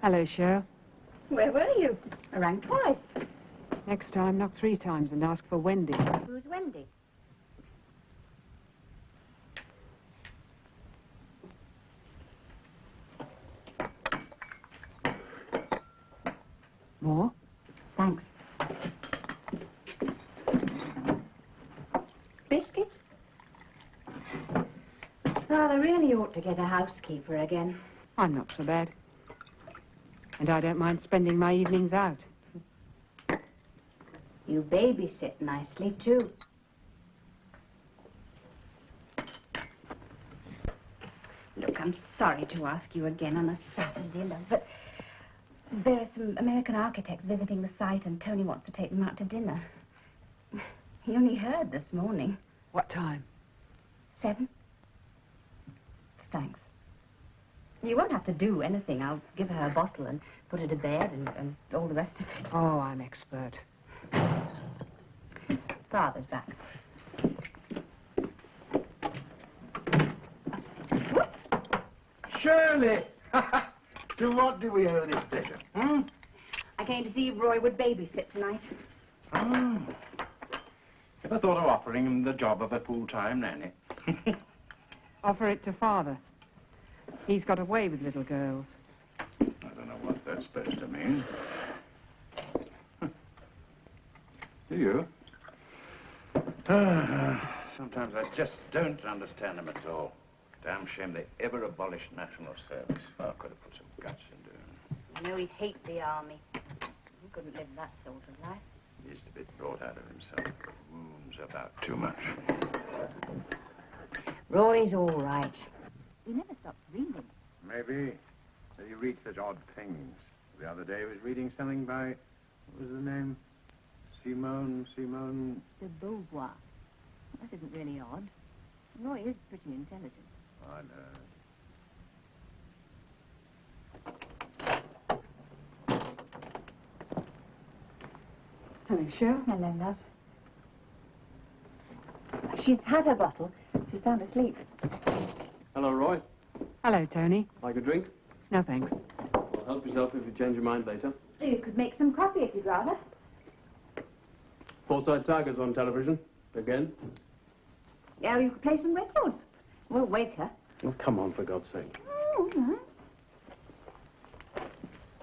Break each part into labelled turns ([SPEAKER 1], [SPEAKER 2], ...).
[SPEAKER 1] Hello, Cheryl.
[SPEAKER 2] Where were you? I rang twice.
[SPEAKER 1] Next time, knock 3 times and ask for Wendy.
[SPEAKER 2] Who's Wendy?
[SPEAKER 1] More?
[SPEAKER 2] Thanks. Biscuits? Father really ought to get a housekeeper again.
[SPEAKER 1] I'm not so bad. And I don't mind spending my evenings out.
[SPEAKER 2] You babysit nicely, too. Look, I'm sorry to ask you again on a Saturday, love, but there are some American architects visiting the site, and Tony wants to take them out to dinner. He only heard this morning.
[SPEAKER 1] What time?
[SPEAKER 2] 7? Thanks. You won't have to do anything. I'll give her a bottle and put her to bed and all the rest of it.
[SPEAKER 1] Oh, I'm expert.
[SPEAKER 2] Father's back.
[SPEAKER 3] Shirley! To what do we owe this pleasure? Hmm?
[SPEAKER 2] I came to see if Roy would babysit tonight.
[SPEAKER 3] Oh. Ever thought of offering him the job of a full-time nanny?
[SPEAKER 1] Offer it to Father. He's got away with little girls.
[SPEAKER 3] I don't know what that's supposed to mean. Do you? Sometimes I just don't understand them at all. Damn shame they ever abolished national service. Well, I could have put some guts into him.
[SPEAKER 2] I know he'd hate the army. He couldn't live that sort of life.
[SPEAKER 3] He's a bit brought out of himself. Roams about too much.
[SPEAKER 2] Roy's all right. He never stops reading.
[SPEAKER 3] Maybe. He reads such odd things. The other day he was reading something by, what was the name? Simone.
[SPEAKER 2] De Beauvoir. That isn't really odd. Roy is pretty intelligent.
[SPEAKER 3] I know.
[SPEAKER 1] Hello, Cheryl.
[SPEAKER 2] Hello, love. She's had her bottle. She's sound asleep.
[SPEAKER 4] Hello, Roy.
[SPEAKER 1] Hello, Tony.
[SPEAKER 4] Like a drink?
[SPEAKER 1] No, thanks.
[SPEAKER 4] Well, help yourself if you change your mind later.
[SPEAKER 2] You could make some coffee if you'd rather.
[SPEAKER 4] Forsyth Tigers on television. Again.
[SPEAKER 2] Yeah, you could play some records. We'll wake her.
[SPEAKER 4] Oh, come on, for God's sake.
[SPEAKER 2] Oh, all right.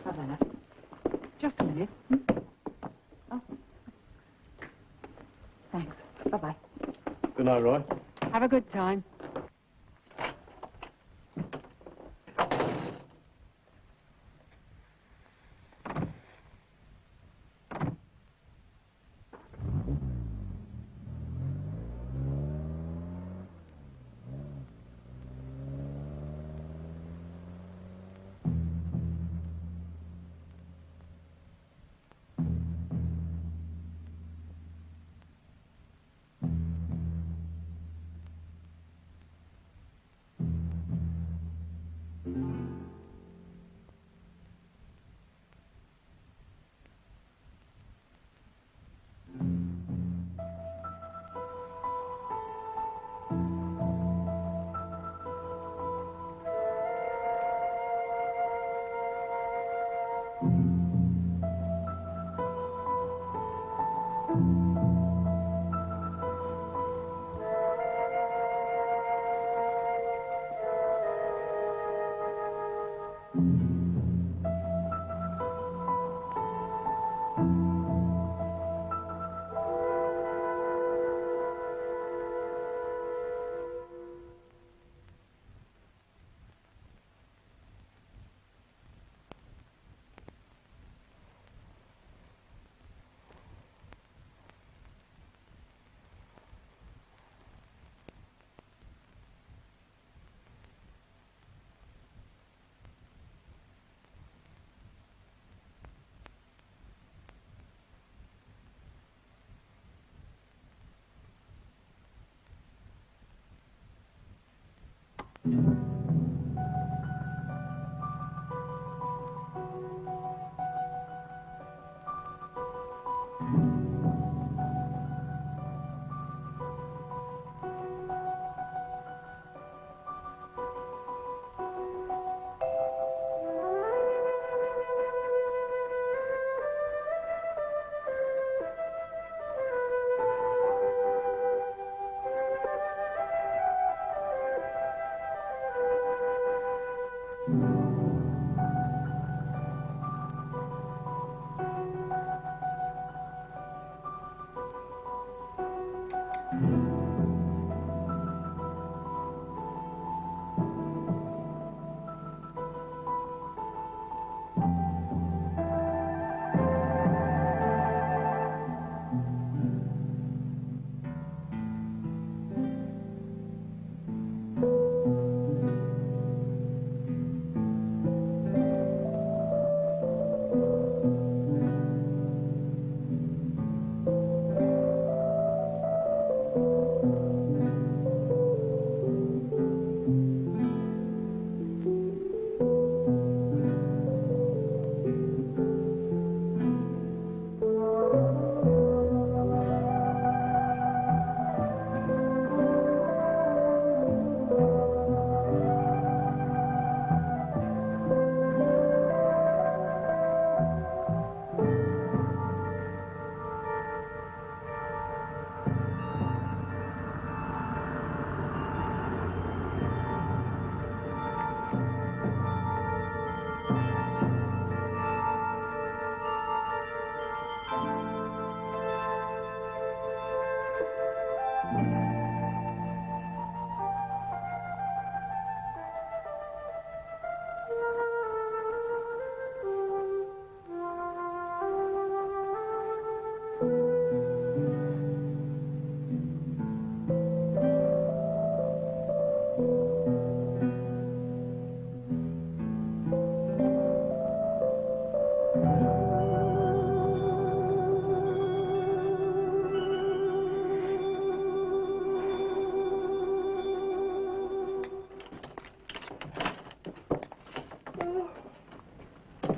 [SPEAKER 2] Bye-bye, love.
[SPEAKER 1] Just a minute.
[SPEAKER 2] Oh. Thanks. Bye-bye.
[SPEAKER 4] Good night, Roy.
[SPEAKER 1] Have a good time.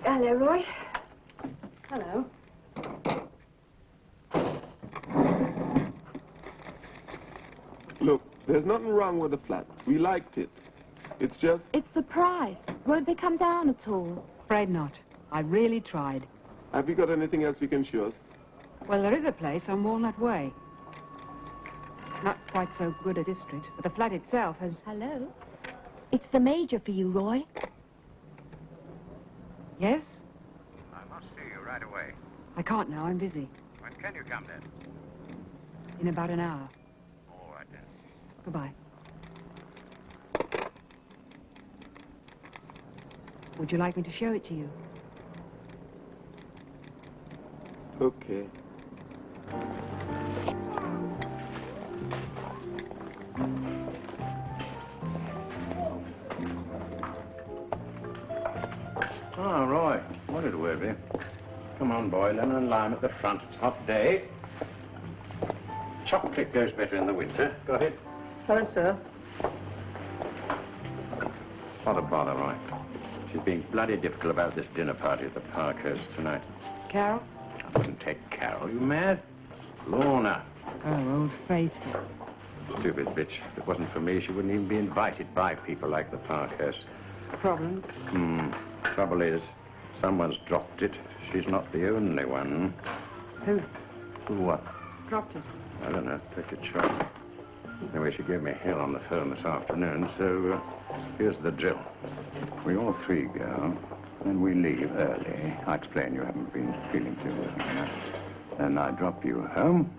[SPEAKER 2] Hello, Roy. Hello.
[SPEAKER 5] Look, there's nothing wrong with the flat. We liked it. It's just...
[SPEAKER 6] It's the price. Won't they come down at all?
[SPEAKER 1] Afraid not. I really tried.
[SPEAKER 5] Have you got anything else you can show us?
[SPEAKER 1] Well, there is a place on Walnut Way. Not quite so good a district, but the flat itself has...
[SPEAKER 6] Hello? It's the Major for you, Roy.
[SPEAKER 1] Yes?
[SPEAKER 3] I must see you right away.
[SPEAKER 1] I can't now. I'm busy.
[SPEAKER 3] When can you come then?
[SPEAKER 1] In about an hour.
[SPEAKER 3] All right then.
[SPEAKER 1] Goodbye. Would you like me to show it to you?
[SPEAKER 5] Okay.
[SPEAKER 3] Oh, Roy, what it will be. Come on, boy, lemon and lime at the front. It's a hot day. Chocolate goes better in the winter. Go ahead.
[SPEAKER 1] Sorry, sir.
[SPEAKER 3] It's not a bother, Roy. She's being bloody difficult about this dinner party at the Parkhurst tonight.
[SPEAKER 1] Carol?
[SPEAKER 3] I wouldn't take Carol. You mad? Lorna.
[SPEAKER 1] Oh, old faithful.
[SPEAKER 3] Stupid bitch. If it wasn't for me, she wouldn't even be invited by people like the Parkhurst.
[SPEAKER 1] Problems?
[SPEAKER 3] Trouble is, someone's dropped it. She's not the only one.
[SPEAKER 1] Who?
[SPEAKER 3] Who what?
[SPEAKER 1] Dropped it.
[SPEAKER 3] I don't know. Take a choice. Anyway, she gave me hell on the phone this afternoon, so here's the drill. We all three go, and we leave early. I explain you haven't been feeling too well. Then I drop you home.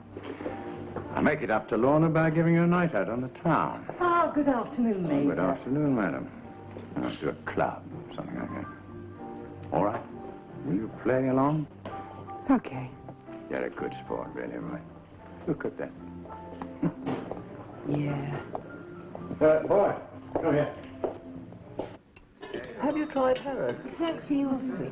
[SPEAKER 3] I make it up to Lorna by giving her a night out on the town.
[SPEAKER 7] Oh, good afternoon, Major.
[SPEAKER 3] Good afternoon, madam. I'll do a club, something like that. All right. Will you play along?
[SPEAKER 1] Okay.
[SPEAKER 3] You're a good sport, really, Roy. Look at that.
[SPEAKER 1] Yeah.
[SPEAKER 3] Boy, come here.
[SPEAKER 7] Have you tried Harrod? That feels me.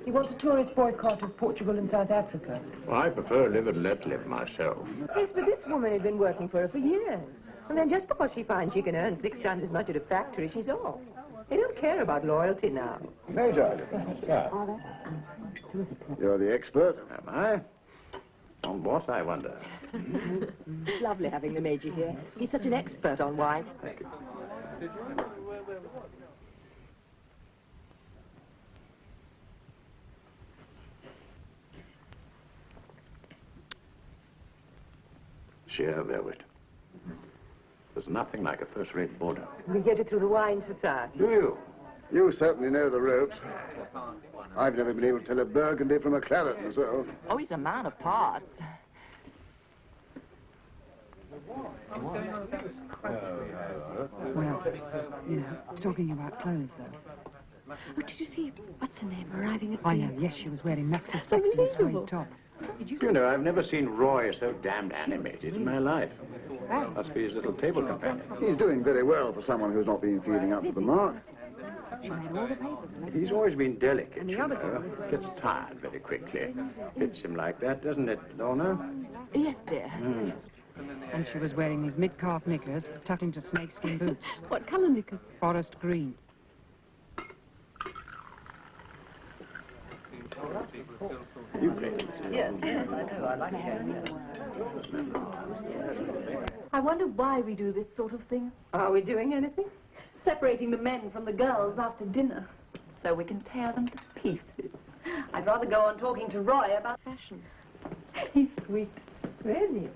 [SPEAKER 7] He wants a tourist boycott of Portugal and South Africa.
[SPEAKER 3] Well, I prefer live and let live myself.
[SPEAKER 7] Yes, but this woman has been working for her for years. And then just because she finds she can earn 6 times as much at a factory, she's off. They don't care about loyalty now.
[SPEAKER 8] Major. You're the expert.
[SPEAKER 3] Am I? On what, I wonder?
[SPEAKER 7] It's lovely having the Major here. He's such an expert on wine.
[SPEAKER 3] Thank you. Sheer velvet. There's nothing like a first-rate Bordeaux.
[SPEAKER 7] We get it through the Wine Society.
[SPEAKER 3] Do you?
[SPEAKER 8] You certainly know the ropes. I've never been able to tell a Burgundy from a claret myself.
[SPEAKER 6] Oh, he's a man of parts.
[SPEAKER 1] Well, you know, talking about clothes, though.
[SPEAKER 6] Oh, did you see, what's her name, arriving at
[SPEAKER 1] I know, yes, she was wearing maxi specs and a suede top.
[SPEAKER 3] You know, I've never seen Roy so damned animated in my life. Must be his little table companion.
[SPEAKER 8] He's doing very well for someone who's not been feeling up to the mark.
[SPEAKER 3] He's always been delicate, you know. Gets tired very quickly. Fits him like that, doesn't it, Lorna?
[SPEAKER 6] Yes, dear.
[SPEAKER 1] And she was wearing these mid-calf knickers tucked into snakeskin boots.
[SPEAKER 6] What colour knickers?
[SPEAKER 1] Forest green.
[SPEAKER 3] You play.
[SPEAKER 7] Yes, I know. I like it.
[SPEAKER 6] I wonder why we do this sort of thing.
[SPEAKER 7] Are we doing anything?
[SPEAKER 6] Separating the men from the girls after dinner, so we can tear them to pieces.
[SPEAKER 7] I'd rather go on talking to Roy about
[SPEAKER 6] Fashions. He's sweet.
[SPEAKER 7] Really?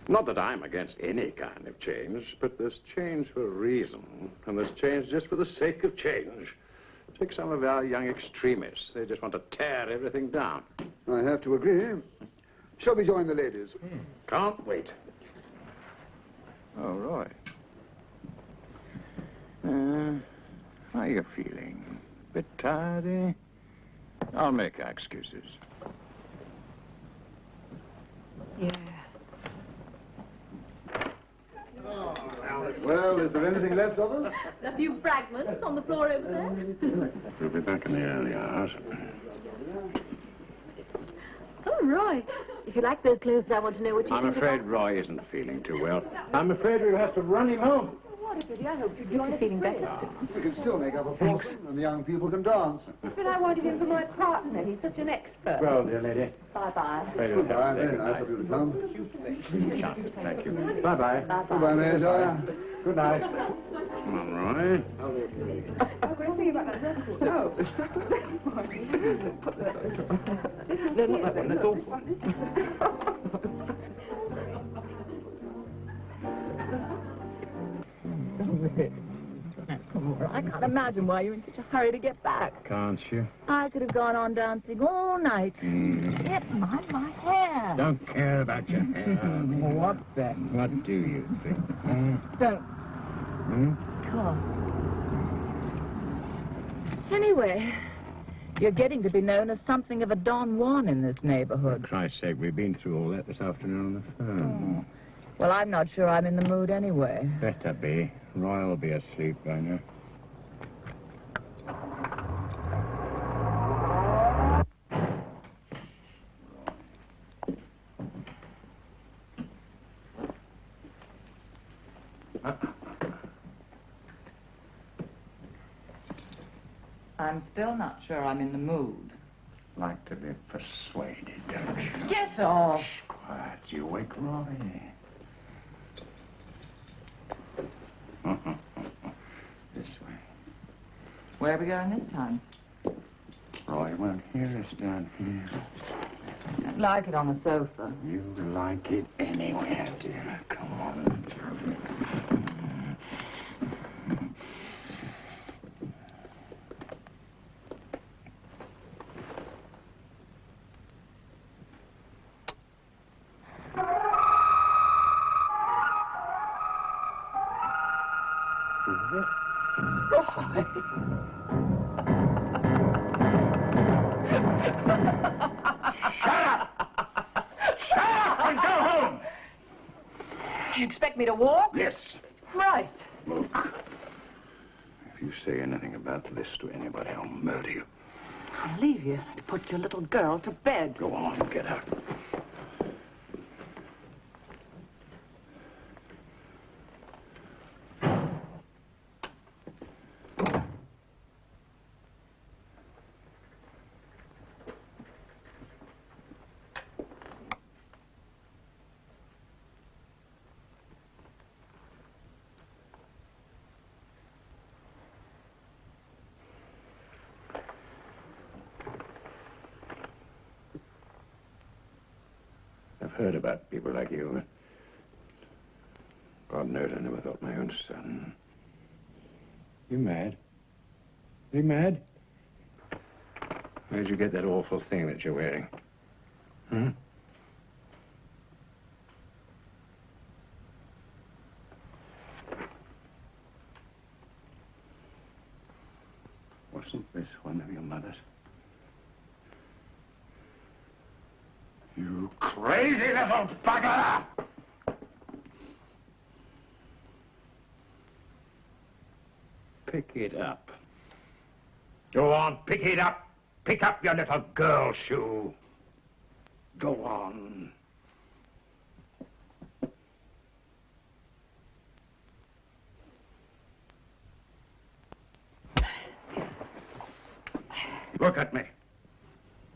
[SPEAKER 3] Not that I'm against any kind of change, but there's change for a reason, and there's change just for the sake of change. Take some of our young extremists. They just want to tear everything down.
[SPEAKER 8] I have to agree. Shall we join the ladies?
[SPEAKER 3] Can't wait. Oh, Roy. How are you feeling? Bit tired, eh? I'll make our excuses.
[SPEAKER 1] Yeah.
[SPEAKER 8] Well, is there anything left of us?
[SPEAKER 6] A few fragments on the floor over there.
[SPEAKER 3] We'll be back in the early hours.
[SPEAKER 6] Oh, Roy, if you like those clothes, I want to know what you
[SPEAKER 3] I'm
[SPEAKER 6] think
[SPEAKER 3] afraid Roy isn't feeling too well. I'm afraid we'll have to run him home.
[SPEAKER 7] What a pity. I hope you'd
[SPEAKER 6] about. You're feeling better soon.
[SPEAKER 8] We can still make up a fortune, and the young people can dance.
[SPEAKER 7] But I wanted him for my partner. He's such an expert.
[SPEAKER 4] Well, dear lady.
[SPEAKER 6] Bye-bye.
[SPEAKER 4] Very
[SPEAKER 8] Bye, then. Nice of you to come.
[SPEAKER 3] Thank you.
[SPEAKER 4] Bye-bye.
[SPEAKER 8] Goodbye, Major.
[SPEAKER 4] Good night.
[SPEAKER 3] Come on, Roy.
[SPEAKER 1] No, not that one. That's awful.
[SPEAKER 6] Well, I can't imagine why you're in such a hurry to get back.
[SPEAKER 3] Can't you?
[SPEAKER 6] I could have gone on dancing all night. Yet, mind my hair.
[SPEAKER 3] Don't care about your hair.
[SPEAKER 6] What's that?
[SPEAKER 3] What do you think?
[SPEAKER 6] Don't. God. Anyway, you're getting to be known as something of a Don Juan in this
[SPEAKER 3] For
[SPEAKER 6] neighborhood.
[SPEAKER 3] Christ's sake, we've been through all that this afternoon on the phone.
[SPEAKER 6] Well, I'm not sure I'm in the mood anyway.
[SPEAKER 3] Better be. Roy will be asleep by now.
[SPEAKER 6] I'm still not sure I'm in the mood.
[SPEAKER 3] Like to be persuaded, don't you?
[SPEAKER 6] Get off.
[SPEAKER 3] Shh, quiet. You wake Roy. This way.
[SPEAKER 6] Where are we going this time?
[SPEAKER 3] Roy won't hear us down here.
[SPEAKER 6] I'd like it on the sofa.
[SPEAKER 3] You like it anywhere, dear. Come on.
[SPEAKER 6] You expect me to walk?
[SPEAKER 3] Yes.
[SPEAKER 6] Right.
[SPEAKER 3] Look. If you say anything about this to anybody, I'll murder you.
[SPEAKER 6] I'll leave you to put your little girl to bed.
[SPEAKER 3] Go on, get out. I've heard about people like you. God knows I never thought my own son. You mad? Are you mad? Where'd you get that awful thing that you're wearing? Hmm? Wasn't this one of your mother's? You crazy little bugger! Pick it up. Go on, pick it up. Pick up your little girl shoe. Go on. Look at me.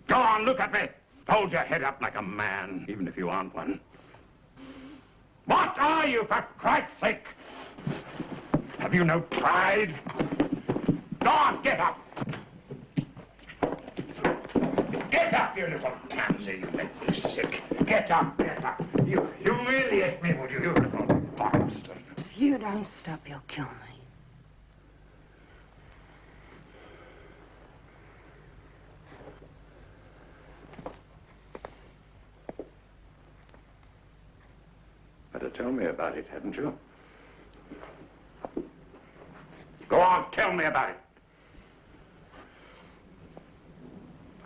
[SPEAKER 3] Go on, look at me. Hold your head up like a man, even if you aren't one. What are you, for Christ's sake? Have you no pride? Go on, get up. Get up, you little pansy. You make me sick. Get up, get up. You humiliate me, would you, you little monster.
[SPEAKER 2] If you don't stop, you'll kill me.
[SPEAKER 3] Better tell me about it, hadn't you? Go on, tell me about it.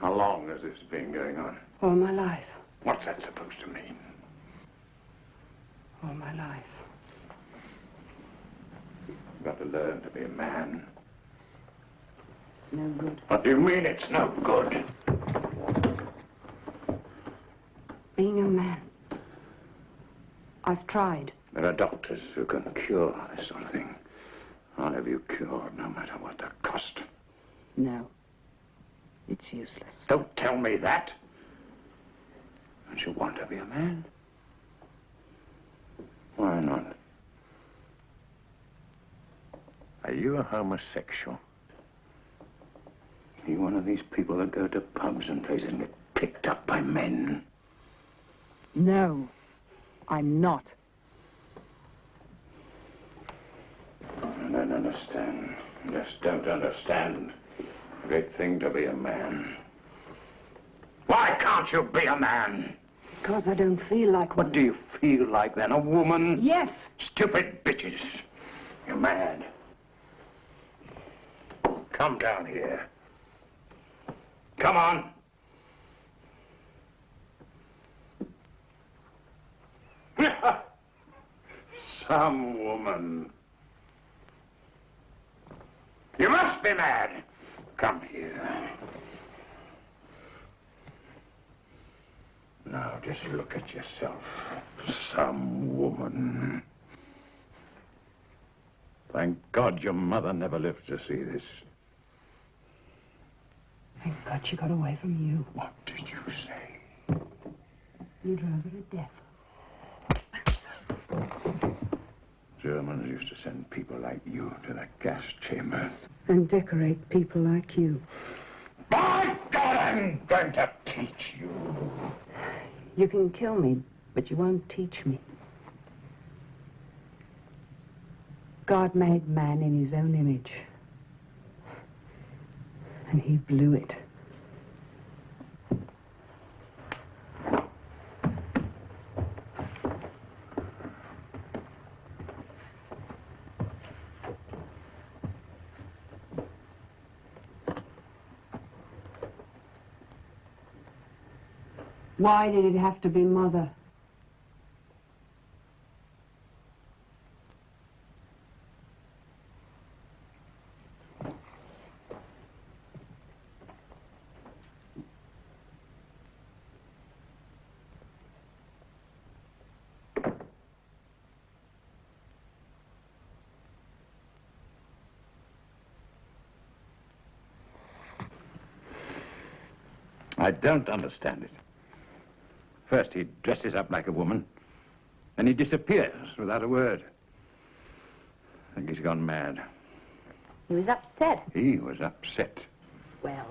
[SPEAKER 3] How long has this been going on?
[SPEAKER 1] All my life.
[SPEAKER 3] What's that supposed to mean?
[SPEAKER 1] All my life.
[SPEAKER 3] You've got to learn to be a man.
[SPEAKER 1] It's no good.
[SPEAKER 3] What do you mean it's no good?
[SPEAKER 1] Being a man. I've tried.
[SPEAKER 3] There are doctors who can cure this sort of thing. I'll have you cured, no matter what the cost.
[SPEAKER 1] No. It's useless.
[SPEAKER 3] Don't tell me that. Don't you want to be a man? Why not? Are you a homosexual? Are you one of these people that go to pubs and places and get picked up by men?
[SPEAKER 1] No, I'm not.
[SPEAKER 3] I don't understand. I just don't understand. Great thing to be a man. Why can't you be a man?
[SPEAKER 1] Because I don't feel like one.
[SPEAKER 3] What do you feel like then? A woman?
[SPEAKER 1] Yes.
[SPEAKER 3] Stupid bitches. You're mad. Come down here. Come on. Some woman. You must be mad. Come here. Now, just look at yourself. Some woman. Thank God your mother never lived to see this.
[SPEAKER 1] Thank God she got away from you.
[SPEAKER 3] What did you say?
[SPEAKER 1] You drove her to death.
[SPEAKER 3] Germans used to send people like you to the gas chamber.
[SPEAKER 1] And decorate people like you.
[SPEAKER 3] By God, I'm going to teach you.
[SPEAKER 1] You can kill me, but you won't teach me. God made man in his own image. And he blew it. Why did it have to be Mother?
[SPEAKER 3] I don't understand it. First, he dresses up like a woman, and he disappears without a word. I think he's gone mad.
[SPEAKER 2] He was upset.
[SPEAKER 3] He was upset.
[SPEAKER 2] Well,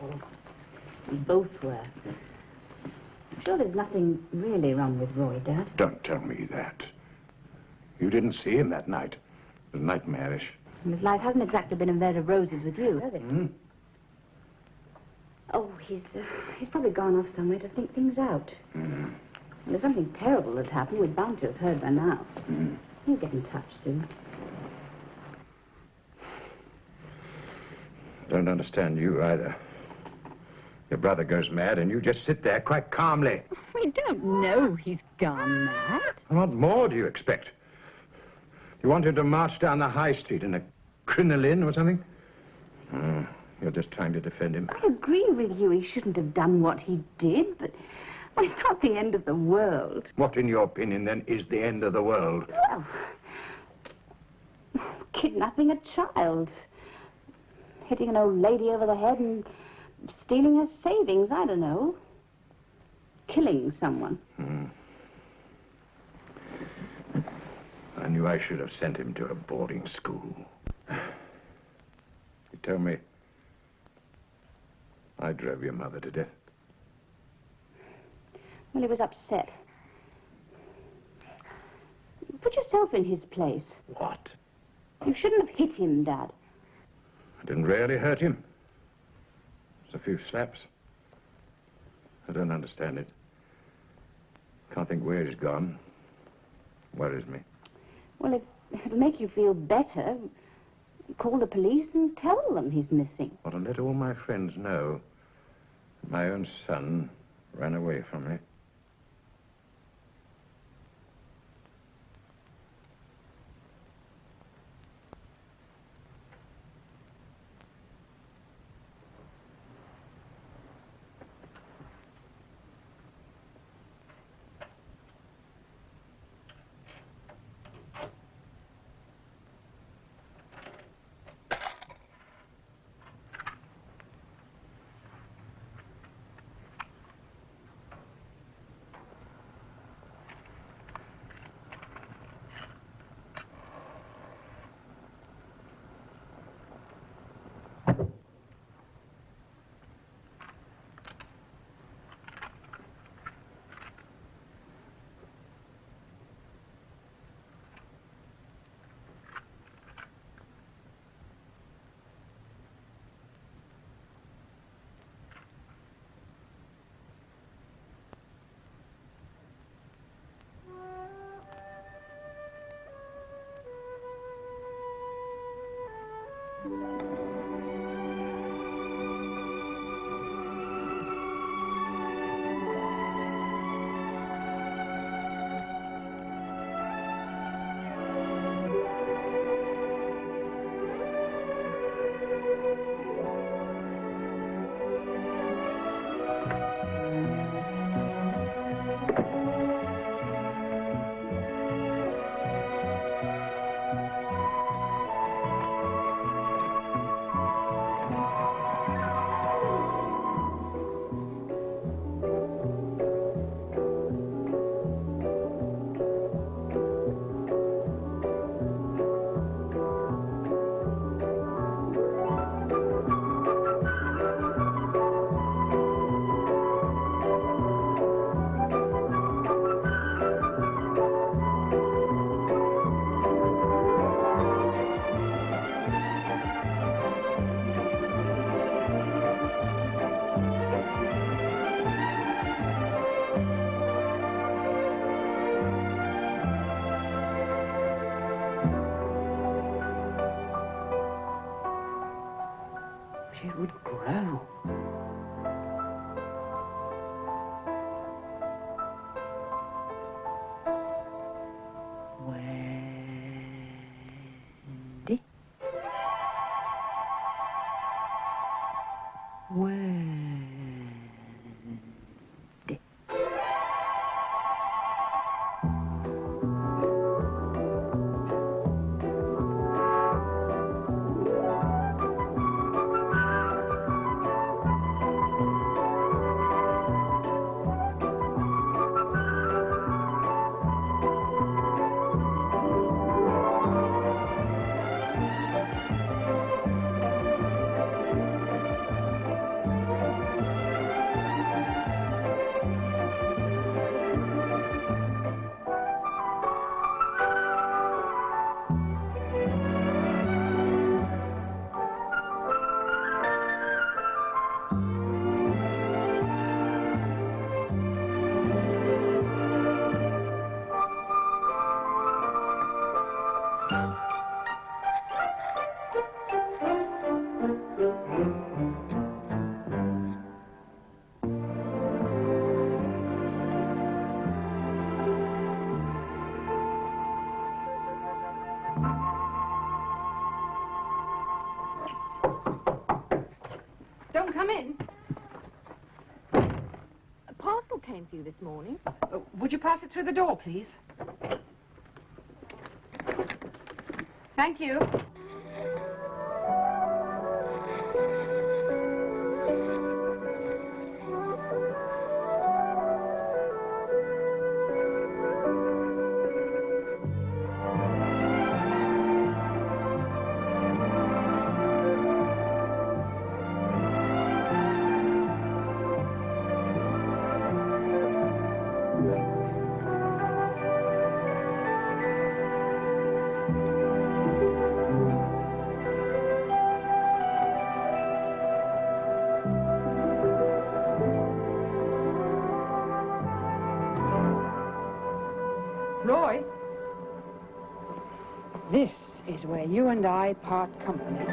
[SPEAKER 2] we both were. I'm sure there's nothing really wrong with Roy, Dad.
[SPEAKER 3] Don't tell me that. You didn't see him that night. It was nightmarish.
[SPEAKER 2] His life hasn't exactly been a bed of roses with you, has it?
[SPEAKER 3] Hmm?
[SPEAKER 2] Oh, he's probably gone off somewhere to think things out.
[SPEAKER 3] Mm.
[SPEAKER 2] There's something terrible that's happened. We're bound to have heard by now.
[SPEAKER 3] Mm.
[SPEAKER 2] He'll get in touch soon.
[SPEAKER 3] Don't understand you either. Your brother goes mad, and you just sit there quite calmly.
[SPEAKER 1] We don't know he's gone mad.
[SPEAKER 3] What more do you expect? You want him to march down the high street in a crinoline or something? You're just trying to defend him.
[SPEAKER 2] I agree with you. He shouldn't have done what he did, but well, it's not the end of the world.
[SPEAKER 3] What, in your opinion, then, is the end of the world?
[SPEAKER 2] Well, kidnapping a child, hitting an old lady over the head and stealing her savings, I don't know. Killing someone.
[SPEAKER 3] I knew I should have sent him to a boarding school. You tell me I drove your mother to death.
[SPEAKER 2] Well, he was upset. Put yourself in his place.
[SPEAKER 3] What?
[SPEAKER 2] You shouldn't have hit him, Dad.
[SPEAKER 3] I didn't really hurt him. Just a few slaps. I don't understand it. Can't think where he's gone. worries me.
[SPEAKER 2] Well, if it'll make you feel better, call the police and tell them he's missing.
[SPEAKER 3] Well, to let all my friends know my own son ran away from me.
[SPEAKER 1] It would grow. Wendy? Wendy.
[SPEAKER 7] Don't come in. A parcel came for you this morning.
[SPEAKER 1] Would you pass it through the door, please? Thank you. Roy? This is where you and I part company.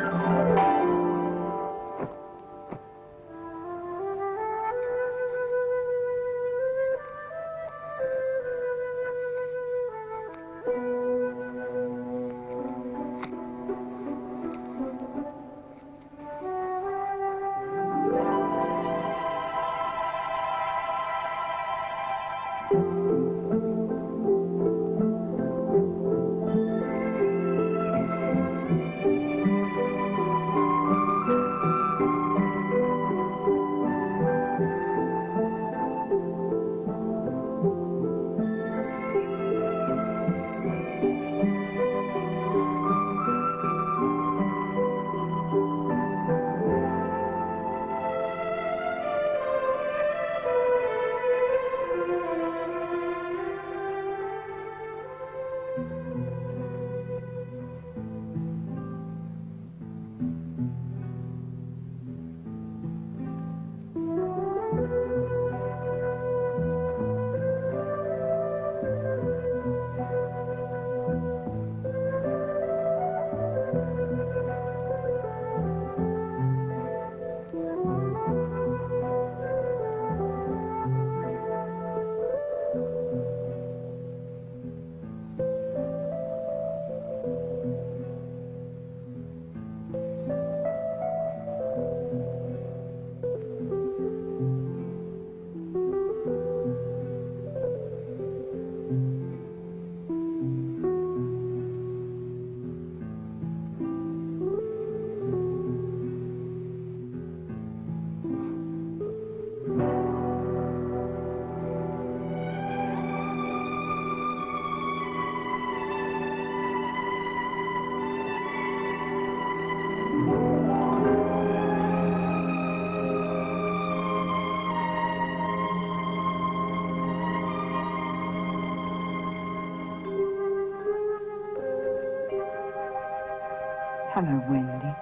[SPEAKER 1] Hello, Wendy.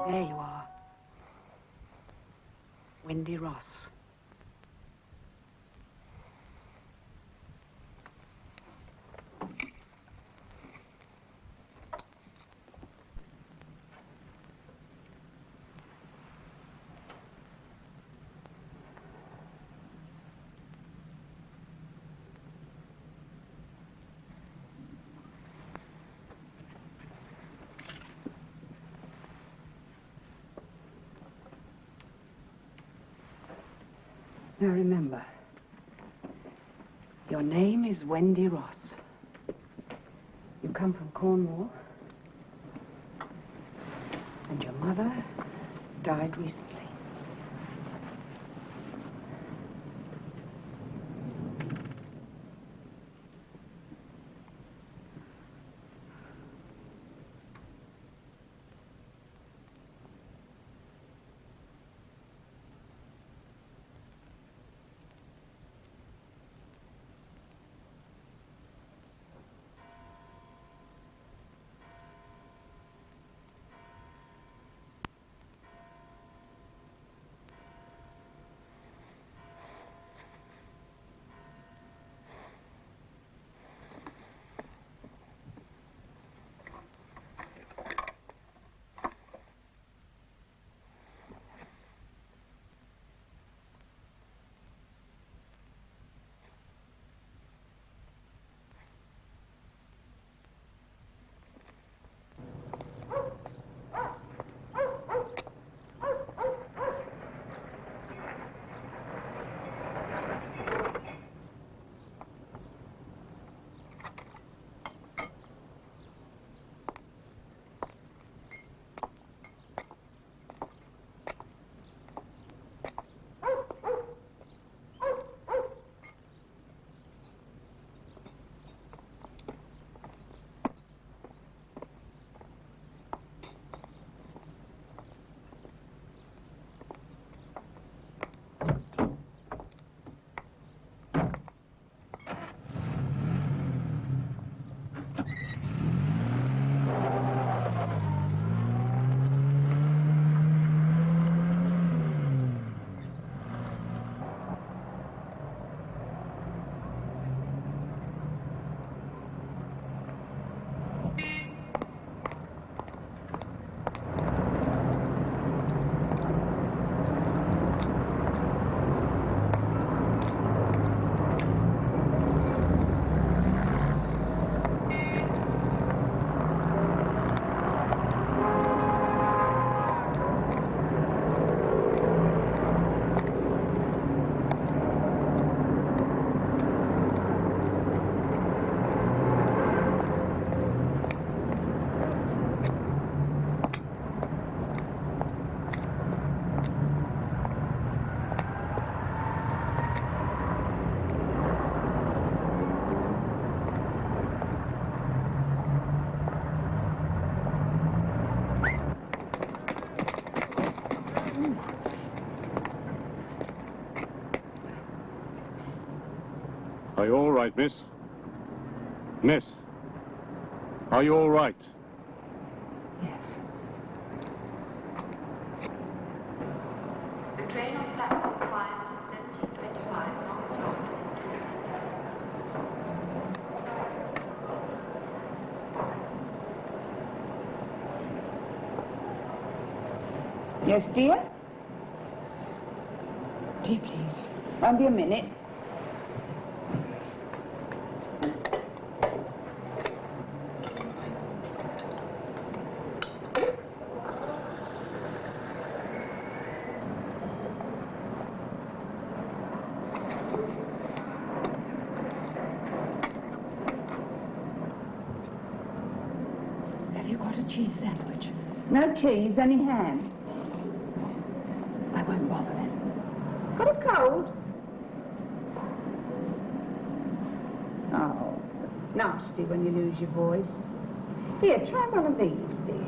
[SPEAKER 1] There you are. Wendy Ross. Now remember, your name is Wendy Ross. You come from Cornwall, and your mother died recently.
[SPEAKER 9] Are you all right, miss? Miss, are you all right?
[SPEAKER 1] Yes.
[SPEAKER 10] The train on platform 5 is 1725 non-stop.
[SPEAKER 11] Yes, dear?
[SPEAKER 1] Tea, please.
[SPEAKER 11] Won't be a minute.
[SPEAKER 1] Have you got a cheese sandwich?
[SPEAKER 11] No cheese, only ham.
[SPEAKER 1] I won't bother then.
[SPEAKER 11] Got a cold? Oh, nasty when you lose your voice. Here, try one of these, dear.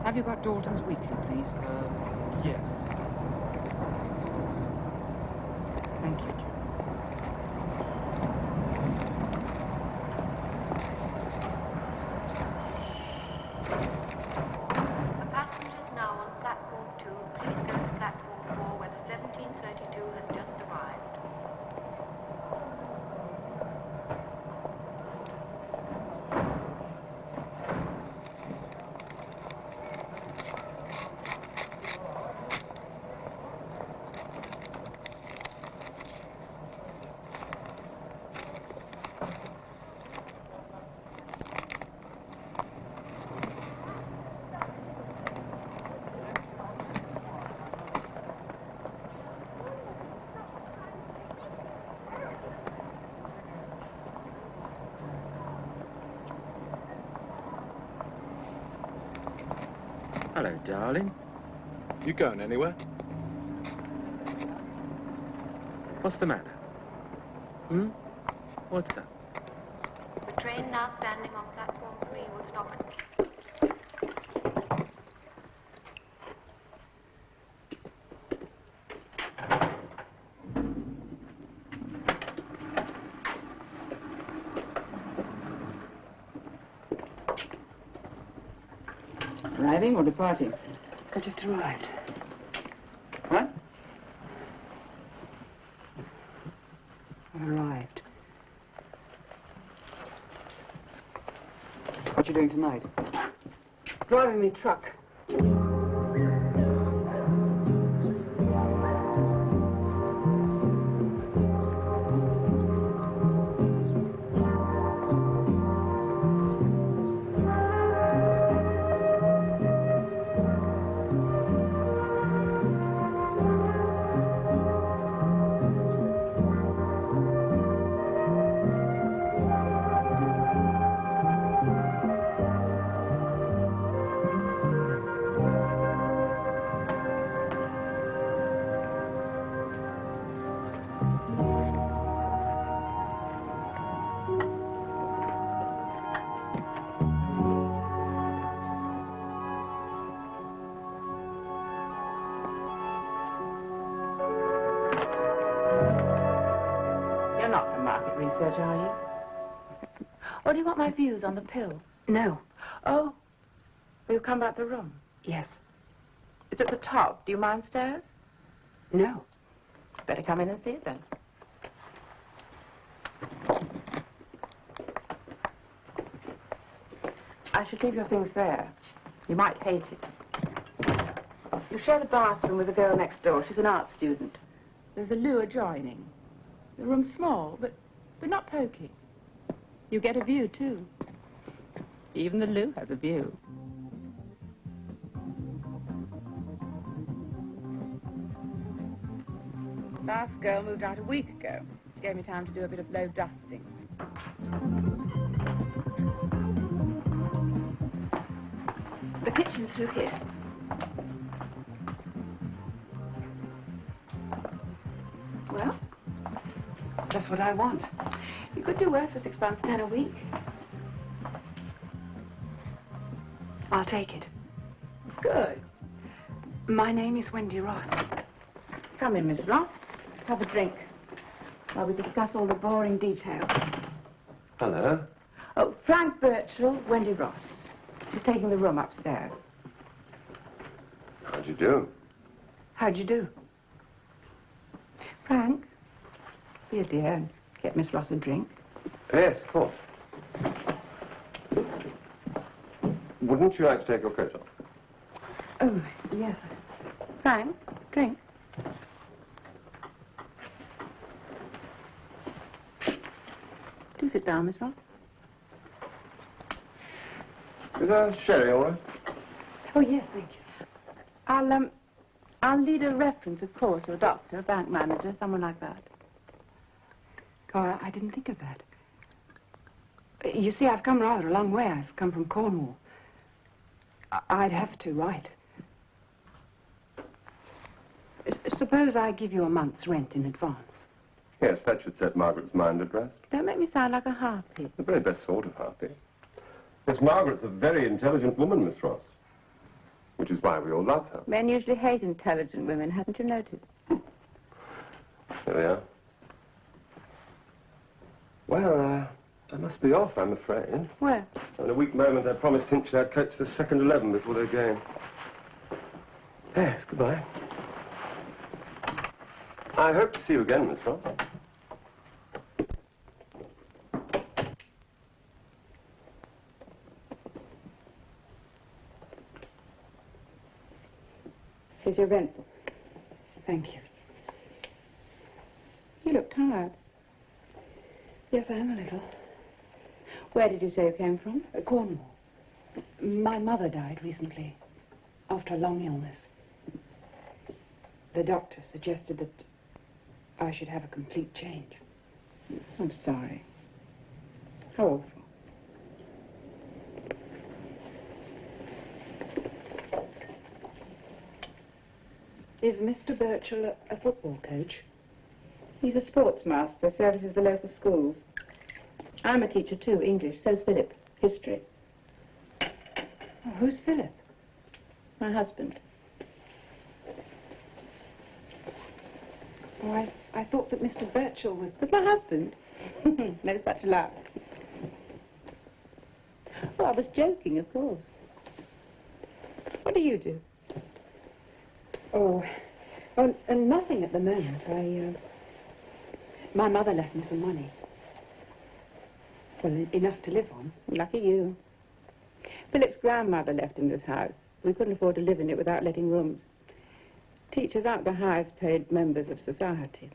[SPEAKER 1] Have you got Dalton's Weekly, please?
[SPEAKER 12] Yes.
[SPEAKER 1] Thank you.
[SPEAKER 10] The passengers now on platform 2, please go to platform 4 where the 1732 has just arrived.
[SPEAKER 12] Hello, darling.
[SPEAKER 13] You going anywhere?
[SPEAKER 12] What's the matter? What's up?
[SPEAKER 10] The train now standing on platform 3 will stop at...
[SPEAKER 1] Arriving or departing? I just arrived. What? I've arrived. What you doing tonight?
[SPEAKER 11] Driving me truck.
[SPEAKER 6] You're not from market research, are you? Or do you want my views on the pill?
[SPEAKER 1] No.
[SPEAKER 6] Oh, well, you'll come back to the room.
[SPEAKER 1] Yes.
[SPEAKER 6] It's at the top. Do you mind stairs?
[SPEAKER 1] No.
[SPEAKER 6] Better come in and see it then. I should leave your things there. You might hate it. You share the bathroom with the girl next door. She's an art student. There's a loo adjoining. The room's small, but but not poky. You get a view, too. Even the loo has a view. Last girl moved out a week ago. She gave me time to do a bit of low dusting. The kitchen's through here. Well,
[SPEAKER 1] Just what I want.
[SPEAKER 6] you could do worse for £6.10 a week.
[SPEAKER 1] I'll take it.
[SPEAKER 6] Good.
[SPEAKER 1] My name is Wendy Ross.
[SPEAKER 6] Come in, Miss Ross. Have a drink while we discuss all the boring details.
[SPEAKER 14] Hello.
[SPEAKER 6] Oh, Frank Birchall, Wendy Ross. She's taking the room upstairs.
[SPEAKER 14] How'd you do?
[SPEAKER 1] How'd you do?
[SPEAKER 6] Frank, be a dear and get Miss Ross a drink.
[SPEAKER 14] Yes, of course. Wouldn't you like to take your coat off?
[SPEAKER 6] Oh, yes. Frank, drink. Do sit down, Miss Ross.
[SPEAKER 14] Is there sherry all right?
[SPEAKER 6] Oh, yes, thank you. I'll lead a reference, of course, to a doctor, a bank manager, someone like that.
[SPEAKER 1] Oh, I didn't think of that. You see, I've come rather a long way. I've come from Cornwall. I'd have to write. Suppose I give you a month's rent in advance.
[SPEAKER 14] Yes, that should set Margaret's mind at rest.
[SPEAKER 6] Don't make me sound like a harpy.
[SPEAKER 14] The very best sort of harpy. Miss Margaret's a very intelligent woman, Miss Ross. Which is why we all love her.
[SPEAKER 6] Men usually hate intelligent women, haven't you noticed?
[SPEAKER 14] There we are. Well, I must be off, I'm afraid.
[SPEAKER 6] Where?
[SPEAKER 14] In a weak moment, I promised Hinchley I'd coach the second 11 before their game. Yes, goodbye. I hope to see you again, Miss Ross.
[SPEAKER 6] Here's your rent.
[SPEAKER 1] Thank you.
[SPEAKER 6] You look tired.
[SPEAKER 1] Yes, I am a little.
[SPEAKER 6] Where did you say you came from?
[SPEAKER 1] Cornwall. My mother died recently, after a long illness. The doctor suggested that I should have a complete change.
[SPEAKER 6] I'm sorry. How awful.
[SPEAKER 1] Is Mr. Birchall a football coach?
[SPEAKER 6] He's a sports master, services the local schools. I'm a teacher too, English. So's Philip. History.
[SPEAKER 1] Oh, who's Philip?
[SPEAKER 6] My husband.
[SPEAKER 1] Oh, I thought that Mr. Birchall was...
[SPEAKER 6] Was my husband? No such luck. Oh, I was joking, of course. What do you do?
[SPEAKER 1] Oh, nothing at the moment. My mother left me some money. Well, enough to live on.
[SPEAKER 6] Lucky you. Philip's grandmother left him this house. We couldn't afford to live in it without letting rooms. Teachers aren't the highest paid members of society.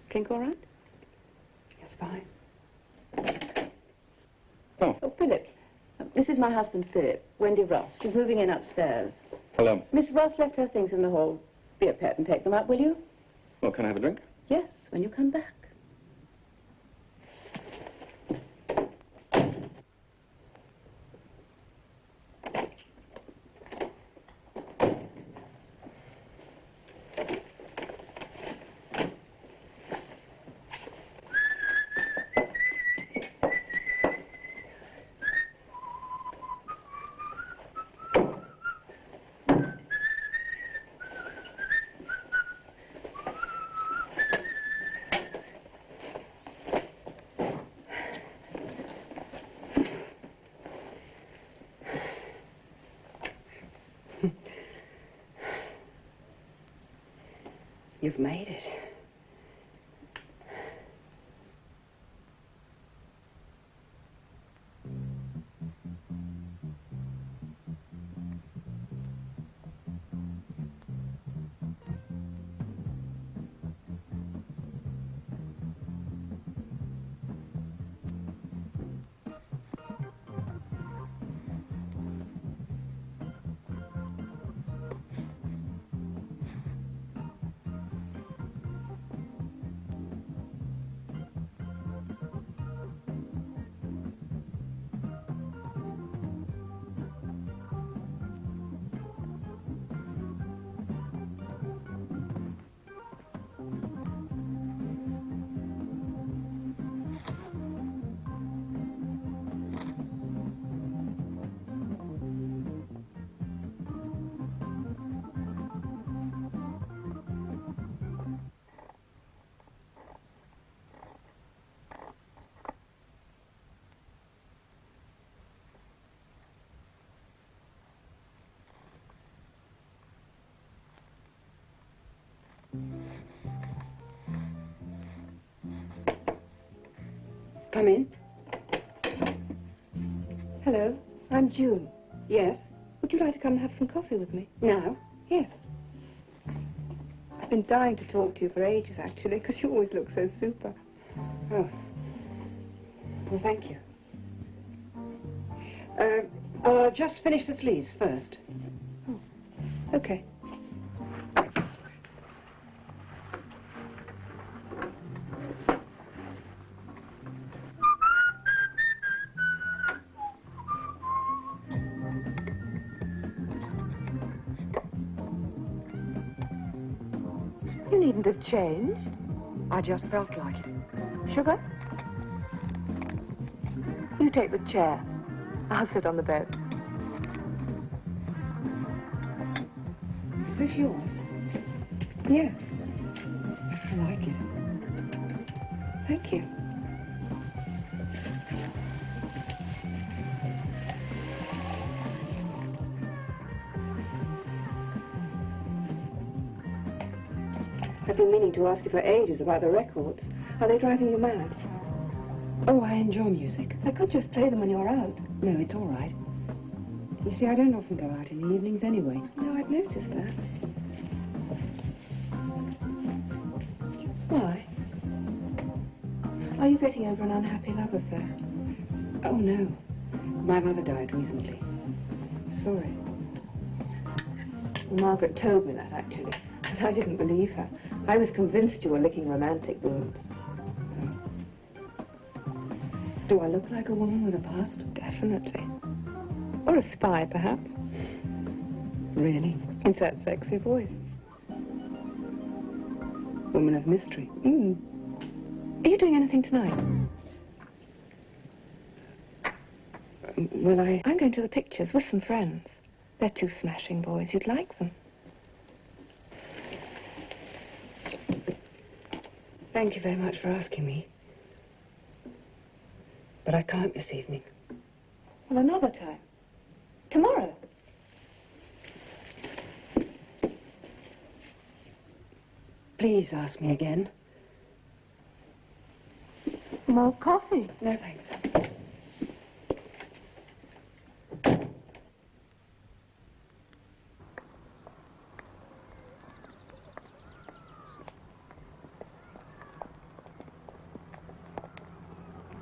[SPEAKER 6] Drink all right?
[SPEAKER 1] Yes, fine.
[SPEAKER 6] Oh, Philip. This is my husband, Philip. Wendy Ross. She's moving in upstairs.
[SPEAKER 9] Hello.
[SPEAKER 6] Miss Ross left her things in the hall. Be a pet and take them up, will you?
[SPEAKER 9] Well, can I have a drink?
[SPEAKER 6] Yes, when you come back.
[SPEAKER 1] You've made it. Come in.
[SPEAKER 15] Hello, I'm June.
[SPEAKER 1] Yes?
[SPEAKER 15] Would you like to come and have some coffee with me?
[SPEAKER 1] Now?
[SPEAKER 15] Yes. I've been dying to talk to you for ages, actually, because you always look so super.
[SPEAKER 1] Oh. Well, thank you. I'll just finish the sleeves first.
[SPEAKER 15] Oh, okay. You needn't have changed.
[SPEAKER 1] I just felt like it.
[SPEAKER 15] Sugar? You take the chair. I'll sit on the bed.
[SPEAKER 1] Is this yours?
[SPEAKER 15] Yes.
[SPEAKER 1] I like it.
[SPEAKER 15] Thank you. I've been meaning to ask you for ages about the records. Are they driving you mad?
[SPEAKER 1] Oh, I enjoy music.
[SPEAKER 15] I could just play them when you're out.
[SPEAKER 1] No, it's all right. You see, I don't often go out in the evenings anyway.
[SPEAKER 15] No, I've noticed that. Why? Are you getting over an unhappy love affair?
[SPEAKER 1] Oh, no. My mother died recently.
[SPEAKER 15] Sorry. Well, Margaret told me that, actually. And I didn't believe her. I was convinced you were licking romantic wounds.
[SPEAKER 1] Do I look like a woman with a past?
[SPEAKER 15] Definitely. Or a spy, perhaps.
[SPEAKER 1] Really?
[SPEAKER 15] It's that sexy voice.
[SPEAKER 1] Woman of mystery.
[SPEAKER 15] Mm. Are you doing anything tonight?
[SPEAKER 1] Well,
[SPEAKER 15] I'm going to the pictures with some friends. They're two smashing boys. You'd like them.
[SPEAKER 1] Thank you very much for asking me. But I can't this evening.
[SPEAKER 15] Well, another time. Tomorrow.
[SPEAKER 1] Please ask me again.
[SPEAKER 15] More coffee?
[SPEAKER 1] No, thanks.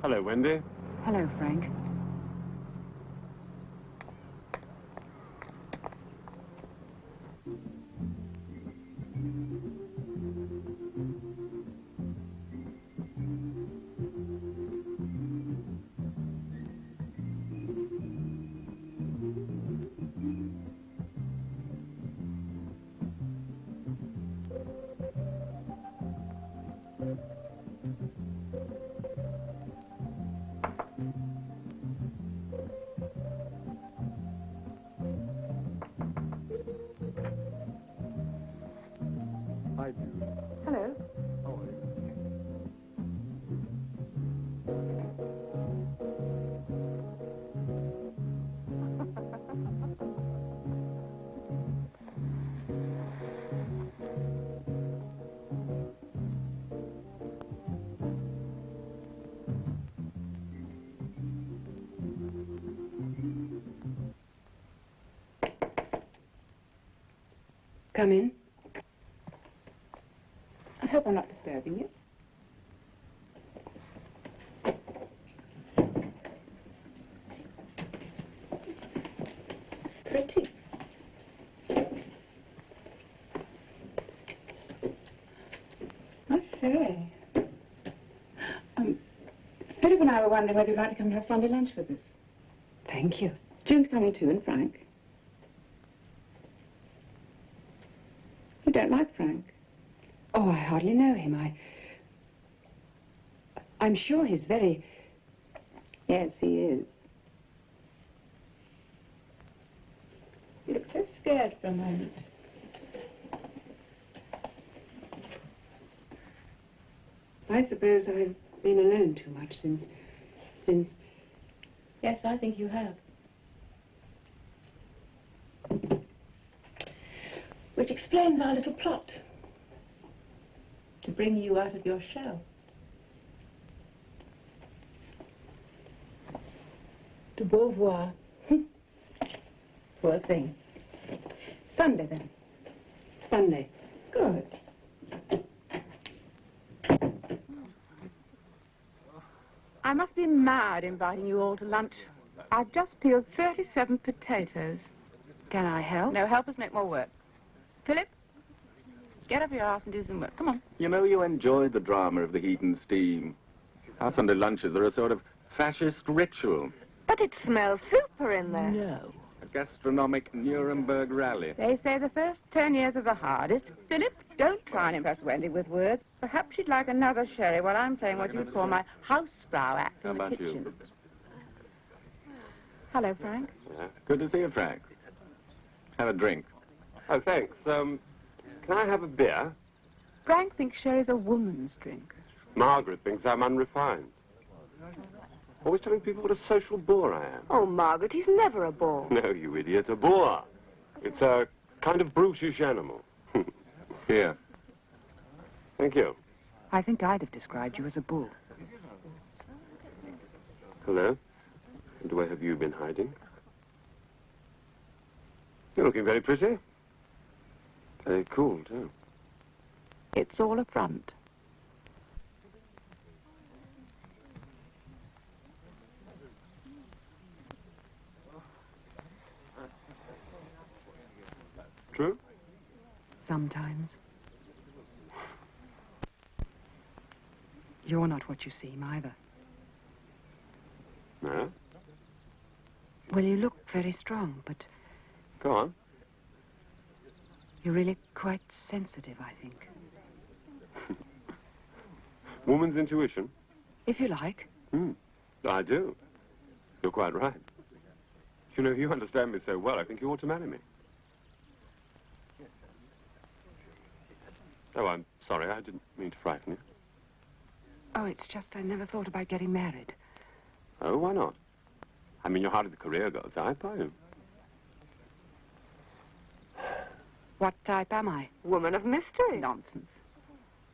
[SPEAKER 14] Hello, Wendy.
[SPEAKER 1] Hello, Frank.
[SPEAKER 14] Hi, Jude.
[SPEAKER 15] Hello.
[SPEAKER 14] How are you?
[SPEAKER 1] Come in.
[SPEAKER 6] I hope I'm not disturbing you. Pretty. I say. Philip and I were wondering whether you'd like to come and have Sunday lunch with us.
[SPEAKER 1] Thank you.
[SPEAKER 6] June's coming too, and Frank. You don't like Frank?
[SPEAKER 1] Oh, I hardly know him. I'm sure he's very...
[SPEAKER 6] Yes, he is. You look so scared for a moment.
[SPEAKER 1] I suppose I've been alone too much since...
[SPEAKER 6] Yes, I think you have. Which explains our little plot. To bring you out of your shell. De Beauvoir. Poor thing. Sunday, then.
[SPEAKER 1] Sunday.
[SPEAKER 6] Good. I must be mad inviting you all to lunch. I've just peeled 37 potatoes.
[SPEAKER 1] Can I help?
[SPEAKER 6] No, helpers make more work. Philip, get up your arse and do some work. Come on.
[SPEAKER 3] You know, you enjoyed the drama of the heat and steam. Our Sunday lunches are a sort of fascist ritual.
[SPEAKER 7] But it smells super in there.
[SPEAKER 6] No.
[SPEAKER 3] A gastronomic Nuremberg rally.
[SPEAKER 6] They say the first 10 years are the hardest. Philip, don't try and impress Wendy with words. Perhaps she'd like another sherry while I'm playing what you'd call my Hausfrau act
[SPEAKER 3] How
[SPEAKER 6] in the
[SPEAKER 3] about
[SPEAKER 6] kitchen.
[SPEAKER 3] you?
[SPEAKER 6] Hello, Frank.
[SPEAKER 3] Yeah. Good to see you, Frank. Have a drink.
[SPEAKER 14] Oh, thanks. Can I have a beer?
[SPEAKER 6] Frank thinks sherry's a woman's drink.
[SPEAKER 14] Margaret thinks I'm unrefined. Always telling people what a social bore I am.
[SPEAKER 7] Oh, Margaret, he's never a bore.
[SPEAKER 14] No, you idiot, a boar. It's a kind of brutish animal.
[SPEAKER 3] Here.
[SPEAKER 14] Thank you.
[SPEAKER 1] I think I'd have described you as a bull.
[SPEAKER 14] Hello? And where have you been hiding? You're looking very pretty. Very cool, too.
[SPEAKER 6] It's all a front.
[SPEAKER 14] True?
[SPEAKER 1] Sometimes. You're not what you seem either.
[SPEAKER 14] No?
[SPEAKER 1] Well, you look very strong, but
[SPEAKER 14] Go on.
[SPEAKER 1] you're really quite sensitive, I think.
[SPEAKER 14] Woman's intuition?
[SPEAKER 1] If you like.
[SPEAKER 14] I do. You're quite right. You know, you understand me so well, I think you ought to marry me. Oh, I'm sorry, I didn't mean to frighten you.
[SPEAKER 1] Oh, it's just I never thought about getting married.
[SPEAKER 14] Oh, why not? I mean, you're hardly the career girl type, are you?
[SPEAKER 1] What type am I?
[SPEAKER 7] Woman of mystery.
[SPEAKER 6] Nonsense.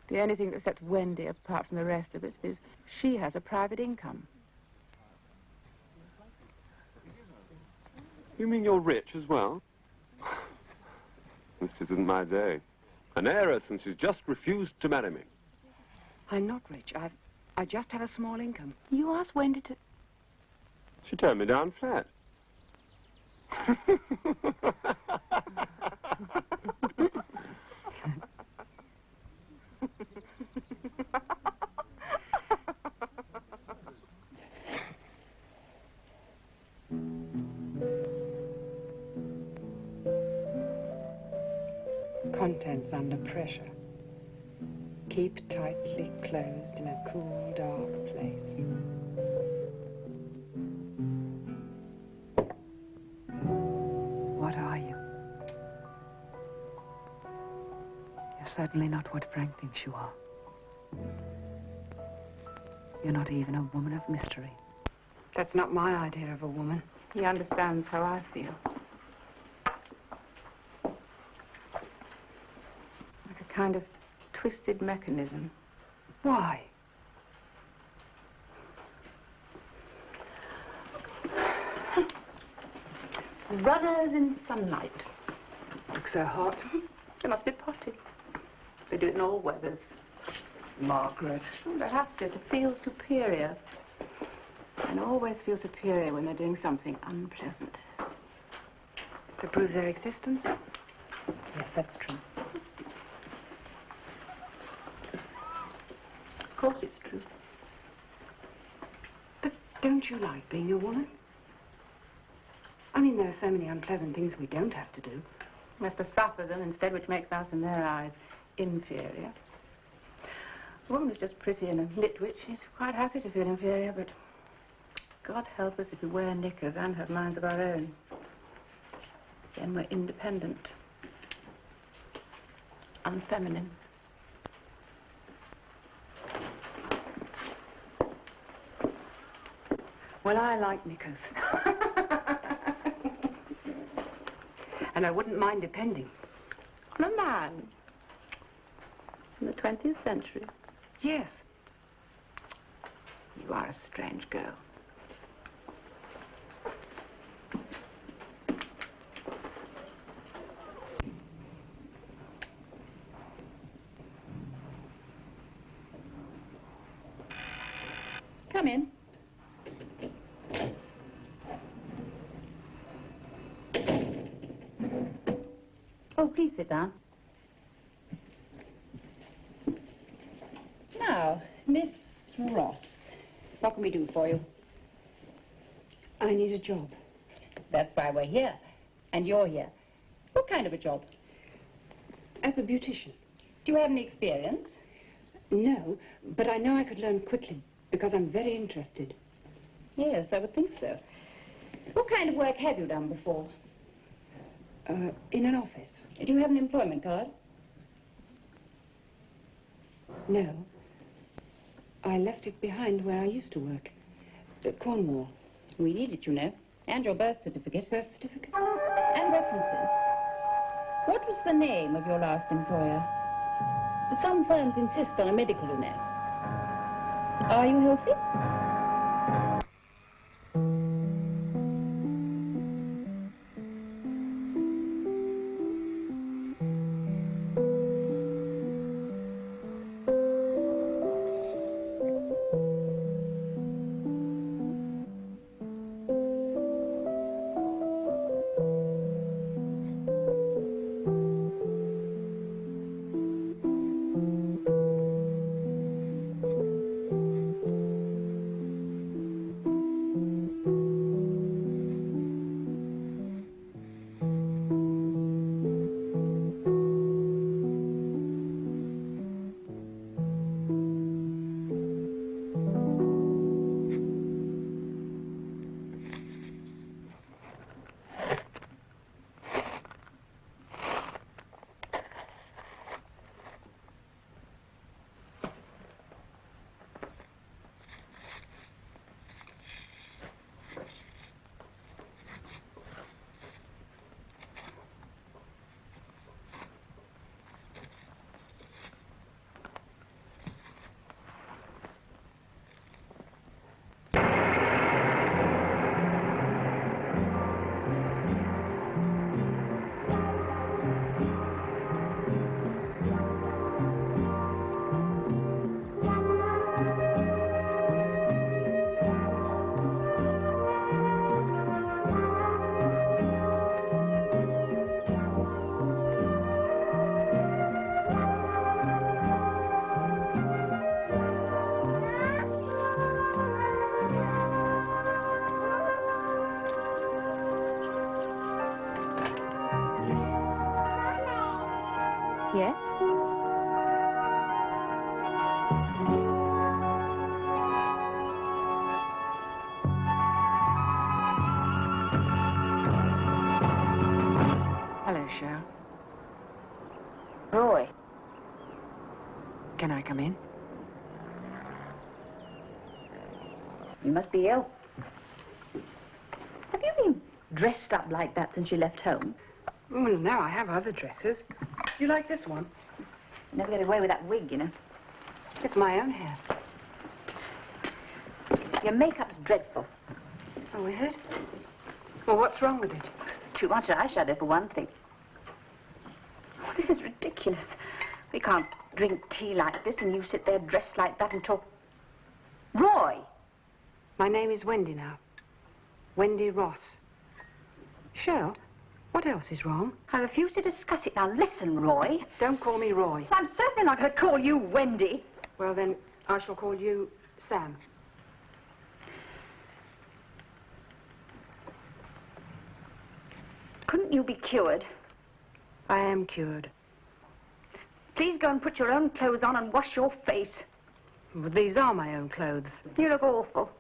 [SPEAKER 6] The only thing that sets Wendy apart from the rest of us is she has a private income.
[SPEAKER 14] You mean you're rich as well? This isn't my day. An heiress, and she's just refused to marry me.
[SPEAKER 1] I'm not rich. I just have a small income.
[SPEAKER 6] You asked Wendy to...
[SPEAKER 14] She turned me down flat.
[SPEAKER 1] Contents under pressure. Keep tightly closed in a cool, dark place. What are you? You're certainly not what Frank thinks you are. You're not even a woman of mystery. That's not my idea of a woman.
[SPEAKER 6] He understands how I feel. Like a kind of twisted mechanism.
[SPEAKER 1] Why?
[SPEAKER 6] Runners in sunlight.
[SPEAKER 1] Look so hot.
[SPEAKER 6] They must be potty. They do it in all weathers.
[SPEAKER 1] Margaret.
[SPEAKER 6] They have to feel superior. And always feel superior when they're doing something unpleasant.
[SPEAKER 1] To prove their existence? Yes, that's true.
[SPEAKER 6] Of course it's true.
[SPEAKER 1] But don't you like being a woman? I mean, there are so many unpleasant things we don't have to do.
[SPEAKER 6] We have to suffer them instead, which makes us, in their eyes, inferior. A woman is just pretty and a nitwit. She's quite happy to feel inferior, but God help us if we wear knickers and have minds of our own. Then we're independent. Unfeminine.
[SPEAKER 1] Well, I like knickers. And I wouldn't mind depending.
[SPEAKER 6] On a man. In the 20th century.
[SPEAKER 1] Yes.
[SPEAKER 6] You are a strange girl.
[SPEAKER 2] Oh, please sit down. Now, Miss Ross, what can we do for you?
[SPEAKER 1] I need a job.
[SPEAKER 2] That's why we're here. And you're here. What kind of a job?
[SPEAKER 1] As a beautician.
[SPEAKER 2] Do you have any experience?
[SPEAKER 1] No, but I know I could learn quickly because I'm very interested.
[SPEAKER 2] Yes, I would think so. What kind of work have you done before?
[SPEAKER 1] In an office.
[SPEAKER 2] Do you have an employment card?
[SPEAKER 1] No. I left it behind where I used to work. At Cornwall.
[SPEAKER 2] We need it, you know. And your birth certificate.
[SPEAKER 1] Birth certificate?
[SPEAKER 2] And references. What was the name of your last employer? Some firms insist on a medical, you know. Are you healthy? Yes?
[SPEAKER 1] Hello, Cheryl.
[SPEAKER 2] Roy.
[SPEAKER 1] Can I come in?
[SPEAKER 2] You must be ill. Have you been dressed up like that since you left home?
[SPEAKER 1] Well, no, I have other dresses. You like this one?
[SPEAKER 2] Never get away with that wig, you know.
[SPEAKER 1] It's my own hair.
[SPEAKER 2] Your makeup's dreadful.
[SPEAKER 1] Oh, is it? Well, what's wrong with it?
[SPEAKER 2] Too much eyeshadow, for one thing. Oh, this is ridiculous. We can't drink tea like this and you sit there dressed like that and talk... Roy!
[SPEAKER 1] My name is Wendy now. Wendy Ross. Cheryl, what else is wrong?
[SPEAKER 2] I refuse to discuss it. Now, listen, Roy.
[SPEAKER 1] Don't call me Roy.
[SPEAKER 2] I'm certainly not going to call you Wendy.
[SPEAKER 1] Well, then, I shall call you Sam.
[SPEAKER 2] Couldn't you be cured?
[SPEAKER 1] I am cured.
[SPEAKER 2] Please go and put your own clothes on and wash your face.
[SPEAKER 1] But these are my own clothes.
[SPEAKER 2] You look awful.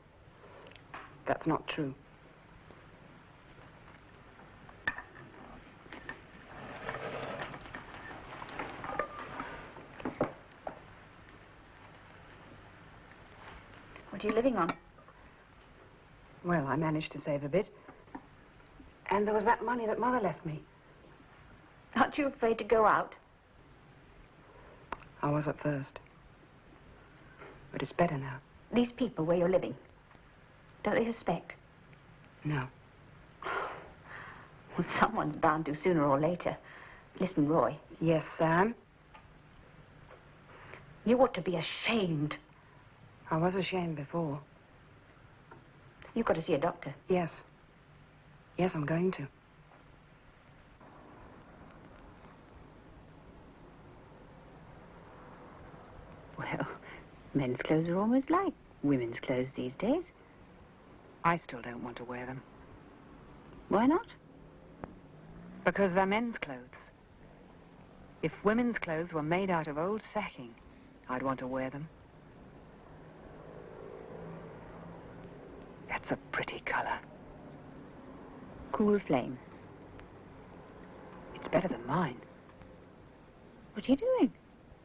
[SPEAKER 1] That's not true.
[SPEAKER 2] What are you living on?
[SPEAKER 1] Well, I managed to save a bit. And there was that money that Mother left me.
[SPEAKER 2] Aren't you afraid to go out?
[SPEAKER 1] I was at first. But it's better now.
[SPEAKER 2] These people where you're living, don't they suspect?
[SPEAKER 1] No.
[SPEAKER 2] Well, someone's bound to sooner or later. Listen, Roy.
[SPEAKER 1] Yes, Sam?
[SPEAKER 2] You ought to be ashamed.
[SPEAKER 1] I was ashamed before.
[SPEAKER 2] You've got to see a doctor.
[SPEAKER 1] Yes. Yes, I'm going to.
[SPEAKER 2] Men's clothes are almost like women's clothes these days.
[SPEAKER 1] I still don't want to wear them.
[SPEAKER 2] Why not?
[SPEAKER 1] Because they're men's clothes. If women's clothes were made out of old sacking, I'd want to wear them. That's a pretty color.
[SPEAKER 2] Cool flame.
[SPEAKER 1] It's better than mine.
[SPEAKER 2] What are you doing?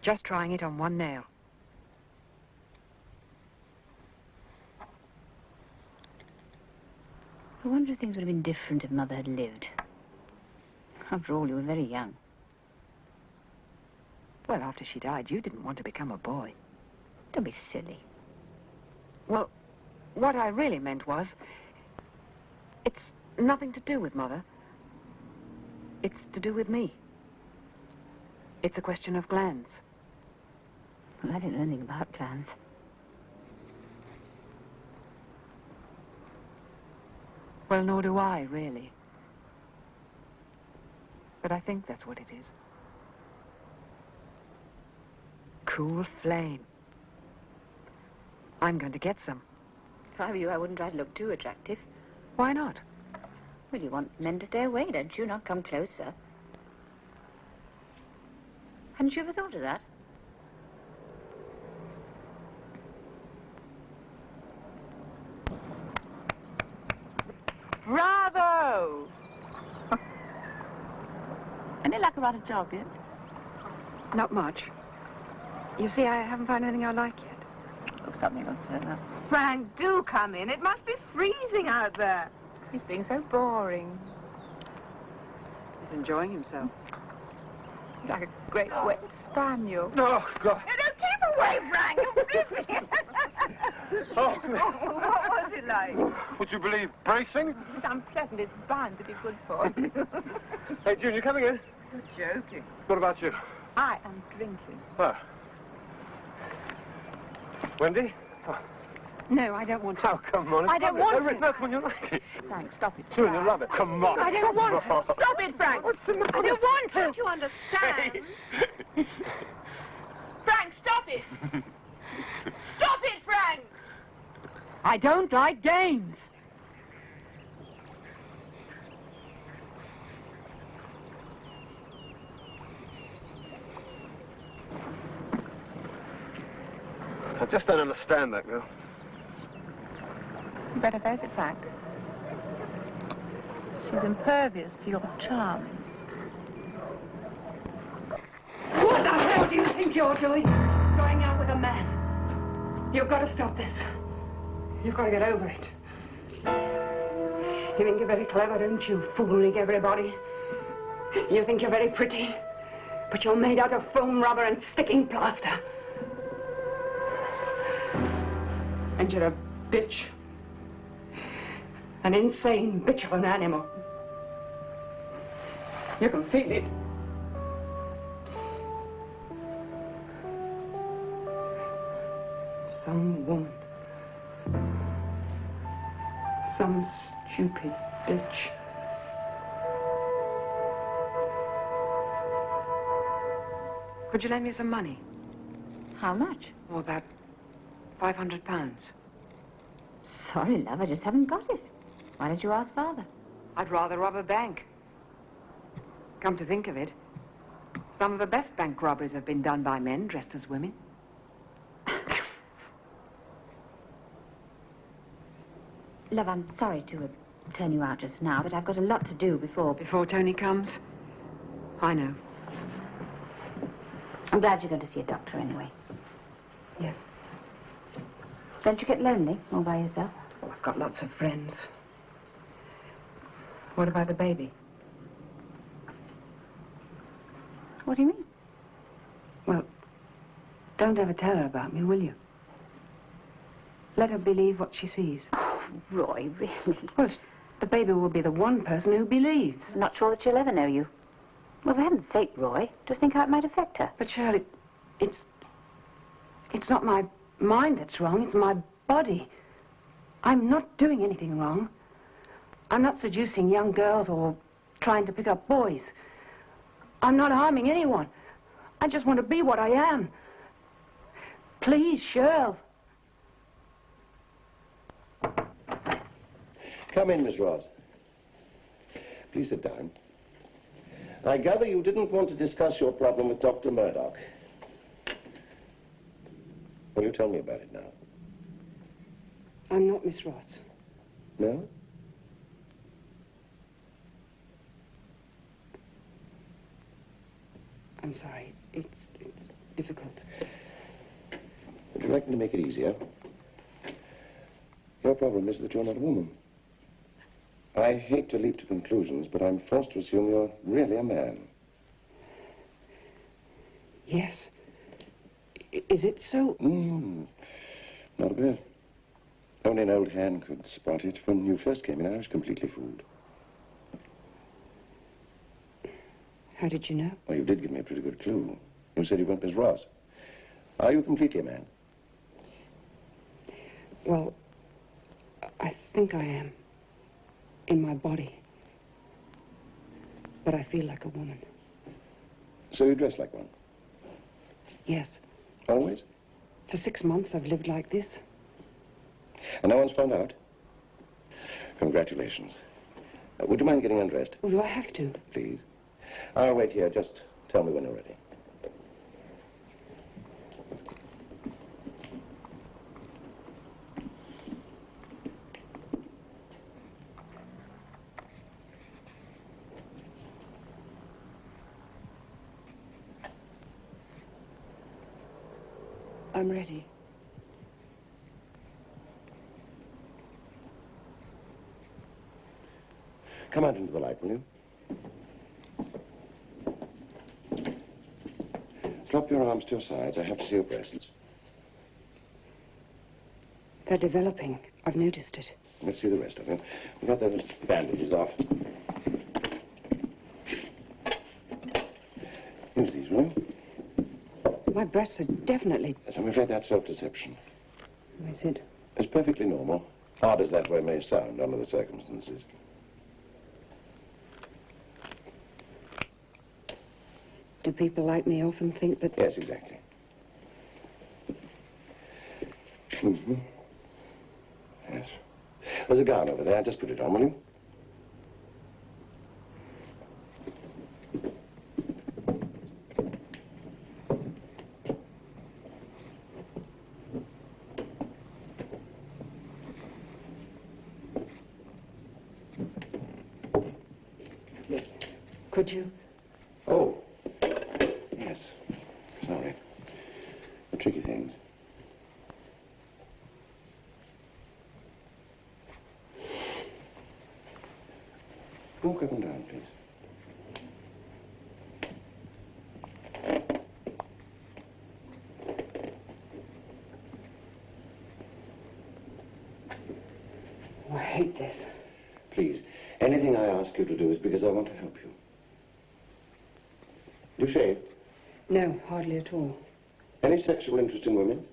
[SPEAKER 1] Just trying it on one nail.
[SPEAKER 2] I wonder if things would have been different if Mother had lived. After all, you were very young.
[SPEAKER 1] Well, after she died, you didn't want to become a boy.
[SPEAKER 2] Don't be silly.
[SPEAKER 1] Well, what I really meant was, it's nothing to do with Mother. It's to do with me. It's a question of glands.
[SPEAKER 2] Well, I don't know anything about glands.
[SPEAKER 1] Well, nor do I, really. But I think that's what it is. Cool flame. I'm going to get some.
[SPEAKER 2] If I were you, I wouldn't try to look too attractive.
[SPEAKER 1] Why not?
[SPEAKER 2] Well, you want men to stay away, don't you? Not come closer. Hadn't you ever thought of that?
[SPEAKER 6] Bravo! Any luck about a job yet?
[SPEAKER 1] Not much. You see, I haven't found anything I like yet.
[SPEAKER 6] Look, something will turn up.
[SPEAKER 7] Frank, do come in. It must be freezing out there.
[SPEAKER 6] He's being so boring.
[SPEAKER 1] He's enjoying himself.
[SPEAKER 6] He's like a great wet spaniel.
[SPEAKER 9] Oh, God.
[SPEAKER 7] No, don't keep away, Frank. You're freezing.
[SPEAKER 9] Oh,
[SPEAKER 7] What was it like?
[SPEAKER 9] would you believe bracing?
[SPEAKER 6] It's unpleasant. It's bound to be good for you.
[SPEAKER 9] Hey, June, you coming in?
[SPEAKER 7] You're joking.
[SPEAKER 9] What about you?
[SPEAKER 6] I am drinking.
[SPEAKER 9] Oh. Wendy? Oh,
[SPEAKER 1] No, I don't want to.
[SPEAKER 9] oh come on.
[SPEAKER 1] I don't want to.
[SPEAKER 9] That's when you like it.
[SPEAKER 6] Frank, stop it.
[SPEAKER 9] June, you love it. Come on.
[SPEAKER 1] I don't want to.
[SPEAKER 7] Stop it, Frank.
[SPEAKER 9] What's the matter?
[SPEAKER 7] I don't want to.
[SPEAKER 6] Don't you understand?
[SPEAKER 7] Frank, stop it. Stop it, Frank.
[SPEAKER 1] I don't like games.
[SPEAKER 9] I just don't understand that girl.
[SPEAKER 6] You better face it, Frank. She's impervious to your charms.
[SPEAKER 1] What the hell do you think you're doing? Going out with a man. You've got to stop this. You've got to get over it. You think you're very clever, don't you? Fooling everybody. You think you're very pretty. But you're made out of foam rubber and sticking plaster. And you're a bitch. An insane bitch of an animal. You can feel it. Some woman. Some stupid bitch. Could you lend me some money?
[SPEAKER 2] How much?
[SPEAKER 1] Oh, about £500.
[SPEAKER 2] Sorry, love, I just haven't got it. Why don't you ask Father?
[SPEAKER 1] I'd rather rob a bank. Come to think of it, some of the best bank robberies have been done by men dressed as women.
[SPEAKER 2] Love, I'm sorry to turn you out just now, but I've got a lot to do before...
[SPEAKER 1] Before Tony comes? I know.
[SPEAKER 2] I'm glad you're going to see a doctor anyway.
[SPEAKER 1] Yes.
[SPEAKER 2] Don't you get lonely all by yourself?
[SPEAKER 1] Oh, I've got lots of friends. What about the baby?
[SPEAKER 2] What do you mean?
[SPEAKER 1] Well, don't ever tell her about me, will you? Let her believe what she sees.
[SPEAKER 2] Oh, Roy, really?
[SPEAKER 1] Well, the baby will be the one person who believes.
[SPEAKER 2] I'm not sure that she'll ever know you. Well, for heaven's sake, Roy, just think how it might affect her.
[SPEAKER 1] But Shirley, it's not my mind that's wrong, it's my body. I'm not doing anything wrong. I'm not seducing young girls or trying to pick up boys. I'm not harming anyone. I just want to be what I am. Please, Shirl.
[SPEAKER 16] Come in, Miss Ross. Please sit down. I gather you didn't want to discuss your problem with Dr. Murdoch. Will you tell me about it now?
[SPEAKER 1] I'm not Miss Ross.
[SPEAKER 16] No?
[SPEAKER 1] I'm sorry. It's difficult.
[SPEAKER 16] Would you like me to make it easier? Your problem is that you're not a woman. I hate to leap to conclusions, but I'm forced to assume you're really a man.
[SPEAKER 1] Yes. Is it so?
[SPEAKER 16] Not a bit. Only an old hand could spot it. When you first came in, I was completely fooled.
[SPEAKER 1] How did you know?
[SPEAKER 16] Well, you did give me a pretty good clue. You said you weren't Miss Ross. Are you completely a man?
[SPEAKER 1] Well, I think I am. In my body. But I feel like a woman.
[SPEAKER 16] So you dress like one?
[SPEAKER 1] Yes.
[SPEAKER 16] Always?
[SPEAKER 1] For 6 months I've lived like this.
[SPEAKER 16] And no one's found out? Congratulations. Would you mind getting undressed?
[SPEAKER 1] Oh, do I have to?
[SPEAKER 16] Please. I'll wait here. Just tell me when you're ready.
[SPEAKER 1] I'm ready.
[SPEAKER 16] Come out into the light, will you? Drop your arms to your sides. I have to see your breasts.
[SPEAKER 1] They're developing. I've noticed it.
[SPEAKER 16] Let's see the rest of you. We've got those bandages off. Use these, will you?
[SPEAKER 1] My breasts are definitely...
[SPEAKER 16] Yes, I'm afraid that's self-deception.
[SPEAKER 1] Is it?
[SPEAKER 16] It's perfectly normal. Hard as that way may sound under the circumstances.
[SPEAKER 1] Do people like me often think that...
[SPEAKER 16] Yes, exactly. Yes. There's a gown over there. Just put it on, will you?
[SPEAKER 1] Could you?
[SPEAKER 16] Oh. Yes. Sorry. The tricky things. Walk up and down, please.
[SPEAKER 1] Oh, I hate this.
[SPEAKER 16] Please, anything I ask you to do is because I want to help you. Do you shave?
[SPEAKER 1] No, hardly at all.
[SPEAKER 16] Any sexual interest in women?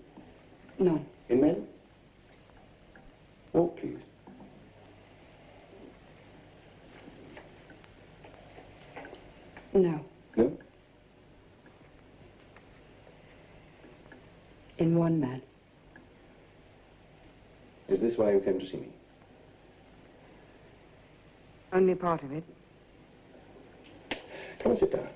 [SPEAKER 1] None.
[SPEAKER 16] In men? Walk, please.
[SPEAKER 1] No.
[SPEAKER 16] No?
[SPEAKER 1] In one man.
[SPEAKER 16] Is this why you came to see me?
[SPEAKER 1] Only part of it.
[SPEAKER 16] Come and sit down.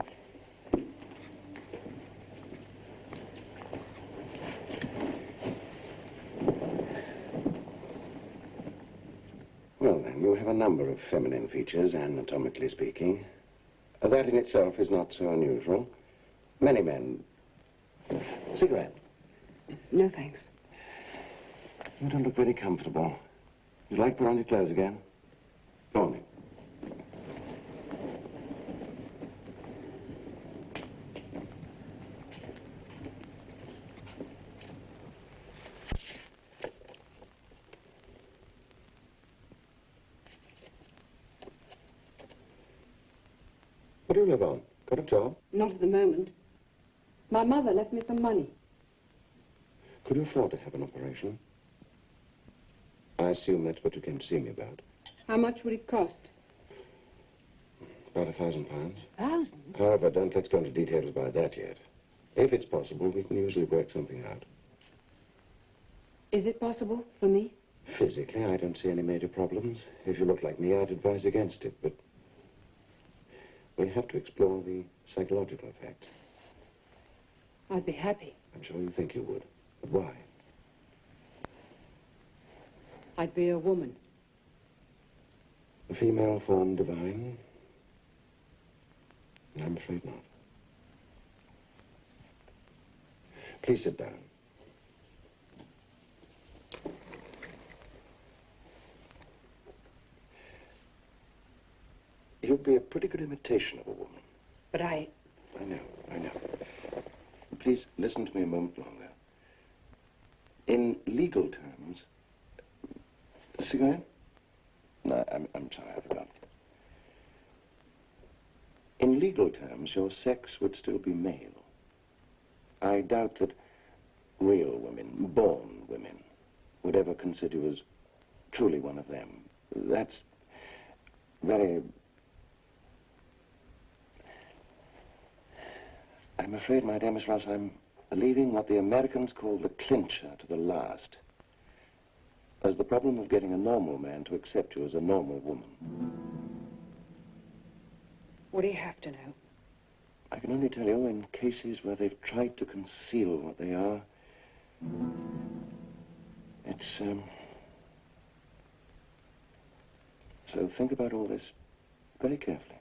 [SPEAKER 16] Well, then, you have a number of feminine features, anatomically speaking. That in itself is not so unusual. Many men... Cigarette?
[SPEAKER 1] No, thanks.
[SPEAKER 16] You don't look very comfortable. You'd like to put on your clothes again? Go on, then. What do you live on? Got a job?
[SPEAKER 1] Not at the moment. My mother left me some money.
[SPEAKER 16] Could you afford to have an operation? I assume that's what you came to see me about.
[SPEAKER 1] How much would it cost?
[SPEAKER 16] About £1,000.
[SPEAKER 1] 1,000?
[SPEAKER 16] However, don't let's go into details about that yet. If it's possible, we can usually work something out.
[SPEAKER 1] Is it possible for me?
[SPEAKER 16] Physically, I don't see any major problems. If you look like me, I'd advise against it, but we have to explore the psychological effects.
[SPEAKER 1] I'd be happy.
[SPEAKER 16] I'm sure you think you would, but why?
[SPEAKER 1] I'd be a woman.
[SPEAKER 16] The female form divine? I'm afraid not. Please sit down. You'd be a pretty good imitation of a woman.
[SPEAKER 1] But I
[SPEAKER 16] know. Please listen to me a moment longer. In legal terms... A cigarette? No, I'm sorry, I forgot. In legal terms, your sex would still be male. I doubt that real women, born women, would ever consider you as truly one of them. That's very... I'm afraid, my dear Miss Ross, I'm leaving what the Americans call the clincher to the last. There's the problem of getting a normal man to accept you as a normal woman.
[SPEAKER 1] What do you have to know?
[SPEAKER 16] I can only tell you in cases where they've tried to conceal what they are. It's, So think about all this very carefully.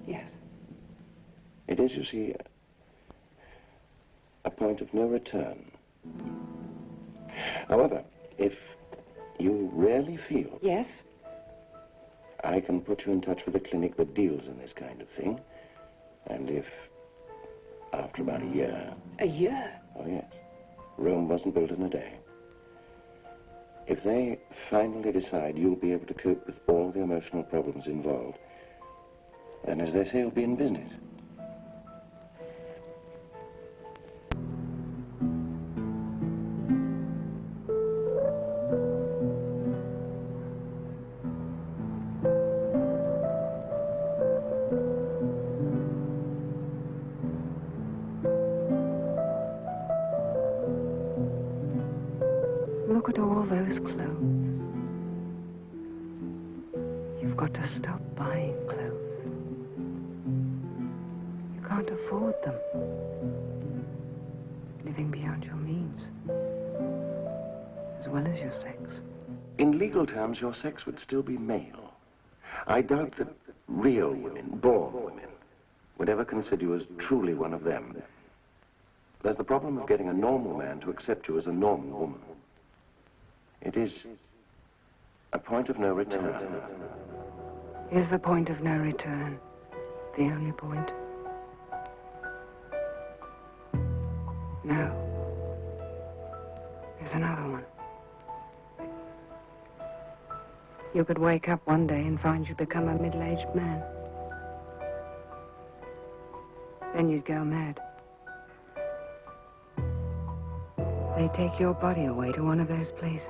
[SPEAKER 1] Yes.
[SPEAKER 16] It is, you see, a point of no return. However, if you really feel...
[SPEAKER 1] Yes?
[SPEAKER 16] I can put you in touch with a clinic that deals in this kind of thing. And if, after about a year...
[SPEAKER 1] A year?
[SPEAKER 16] Oh, yes. Rome wasn't built in a day. If they finally decide you'll be able to cope with all the emotional problems involved, then, as they say, you'll be in business.
[SPEAKER 1] Look at all those clothes. You've got to stop buying clothes. You can't afford them. Living beyond your means. As well as your sex.
[SPEAKER 16] In legal terms, your sex would still be male. I doubt that real women, born women, would ever consider you as truly one of them. There's the problem of getting a normal man to accept you as a normal woman. It is a point of no return.
[SPEAKER 1] Is the point of no return the only point? No. There's another one. You could wake up one day and find you'd become a middle-aged man. Then you'd go mad. They take your body away to one of those places.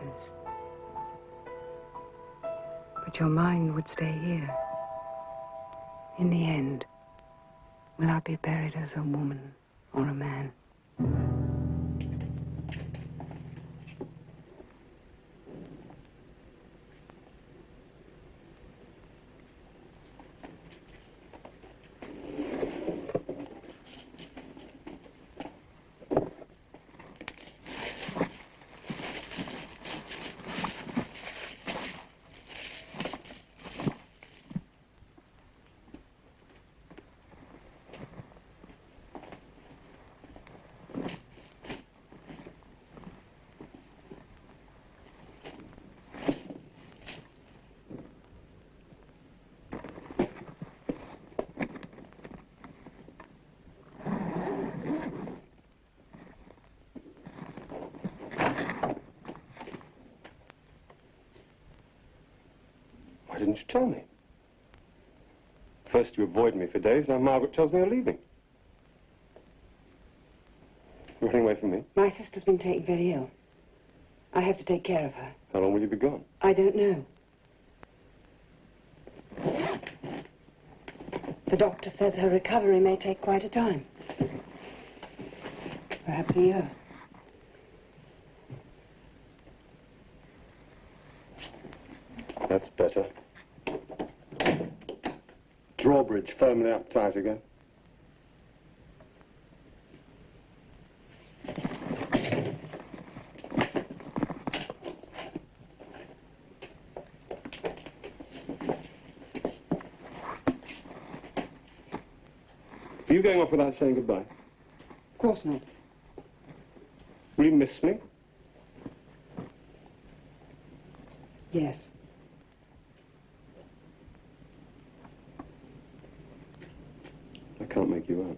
[SPEAKER 1] But your mind would stay here. In the end, will I be buried as a woman or a man?
[SPEAKER 14] Why didn't you tell me? First you avoid me for days, now Margaret tells me you're leaving. You're running away from me?
[SPEAKER 1] My sister's been taken very ill. I have to take care of her.
[SPEAKER 14] How long will you be gone?
[SPEAKER 1] I don't know. The doctor says her recovery may take quite a time. Perhaps a year.
[SPEAKER 14] drawbridge firmly up tight again. Are you going off without saying goodbye?
[SPEAKER 11] Of course not.
[SPEAKER 14] Will you miss me?
[SPEAKER 11] Yes.
[SPEAKER 14] I can't make you out.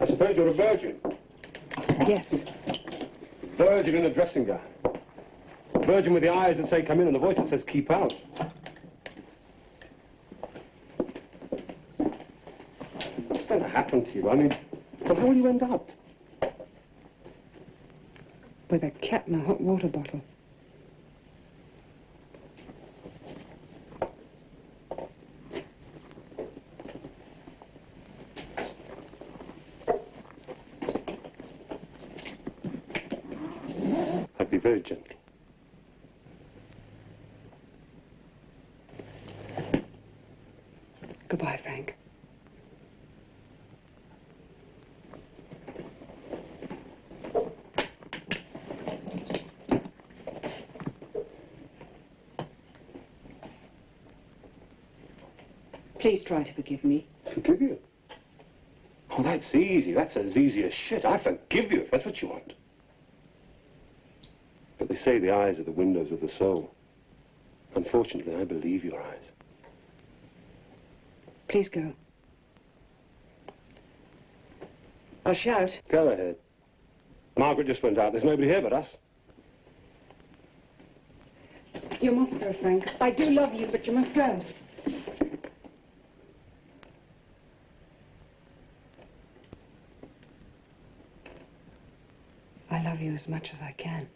[SPEAKER 14] I suppose you're a virgin.
[SPEAKER 11] Yes.
[SPEAKER 14] Virgin in a dressing gown. Virgin with the eyes that say come in and the voice that says keep out. What's going to happen to you? I mean, well, how will you end up?
[SPEAKER 11] With a cat and a hot water bottle.
[SPEAKER 14] I'd be very gentle.
[SPEAKER 11] Goodbye, Frank. Please try to forgive me.
[SPEAKER 14] Forgive you? Oh, that's easy. That's as easy as shit. I forgive you if that's what you want. But they say the eyes are the windows of the soul. Unfortunately, I believe your eyes.
[SPEAKER 11] Please go. I'll shout.
[SPEAKER 14] Go ahead. Margaret just went out. There's nobody here but us.
[SPEAKER 11] You must go, Frank. I do love you, but you must go. I love you as much as I can.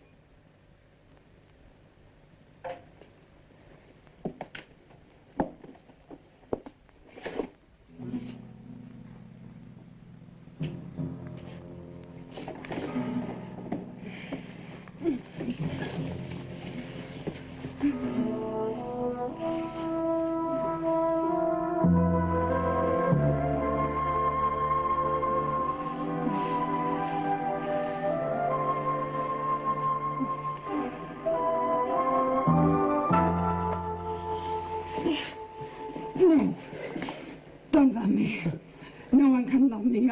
[SPEAKER 11] No. Don't love me. No one can love me.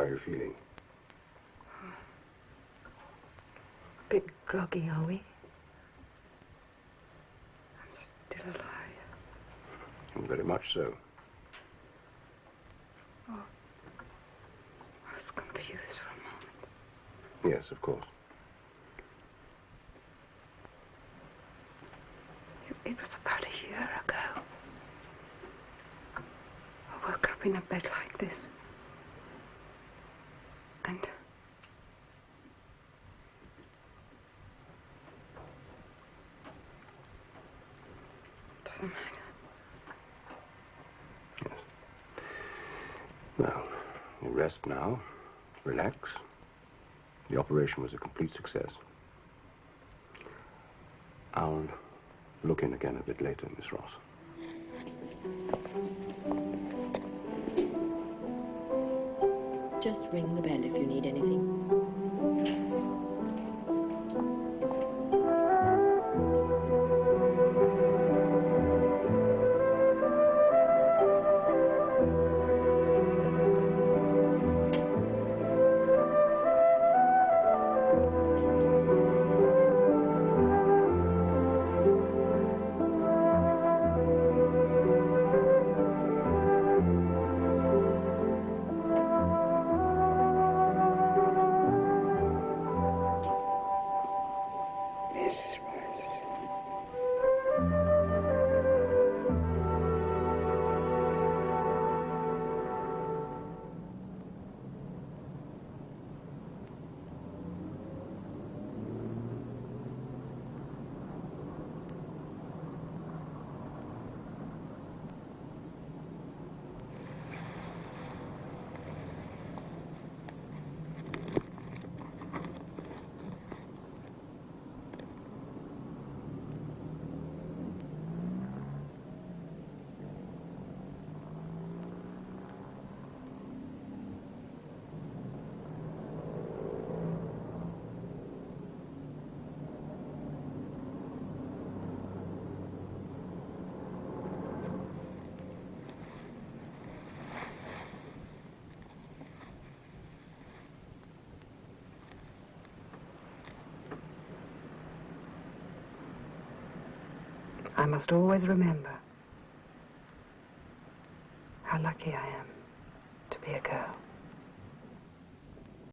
[SPEAKER 14] are you feeling?
[SPEAKER 1] A bit groggy, are we? I'm still alive.
[SPEAKER 14] Very much so.
[SPEAKER 1] Oh. I was confused for a moment.
[SPEAKER 14] Yes, of course.
[SPEAKER 1] It was about a year ago. I woke up in a bed like this. And... doesn't matter.
[SPEAKER 14] Yes. Well, you rest now. Relax. The operation was a complete success. I'll look in again a bit later, Miss Ross.
[SPEAKER 17] Just ring the bell if you need anything.
[SPEAKER 1] I must always remember how lucky I am to be a girl.